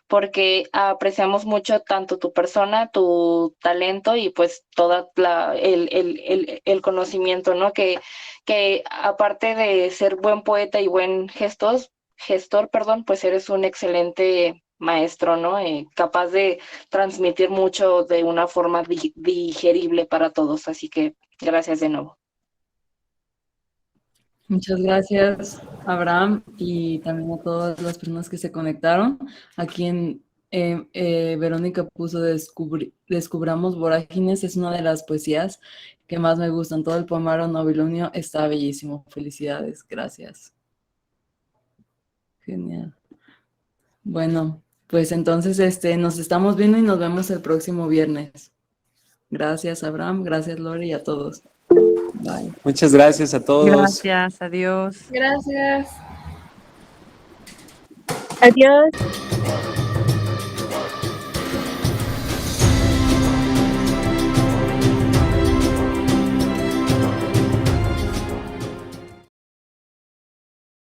porque apreciamos mucho tanto tu persona, tu talento y pues toda el conocimiento, ¿no? Que aparte de ser buen poeta y buen gestor, perdón, pues eres un excelente maestro, ¿no? Capaz de transmitir mucho de una forma digerible para todos. Así que gracias de nuevo. Muchas gracias, Abraham, y también a todas las personas que se conectaron. Aquí en Verónica puso Descubramos Vorágines, es una de las poesías que más me gustan. Todo el poemario novilunio está bellísimo. Felicidades, gracias. Genial. Bueno, pues entonces nos estamos viendo y nos vemos el próximo viernes. Gracias, Abraham, gracias, Lore, y a todos. Bye. Muchas gracias a todos. Gracias, adiós. Gracias. Adiós.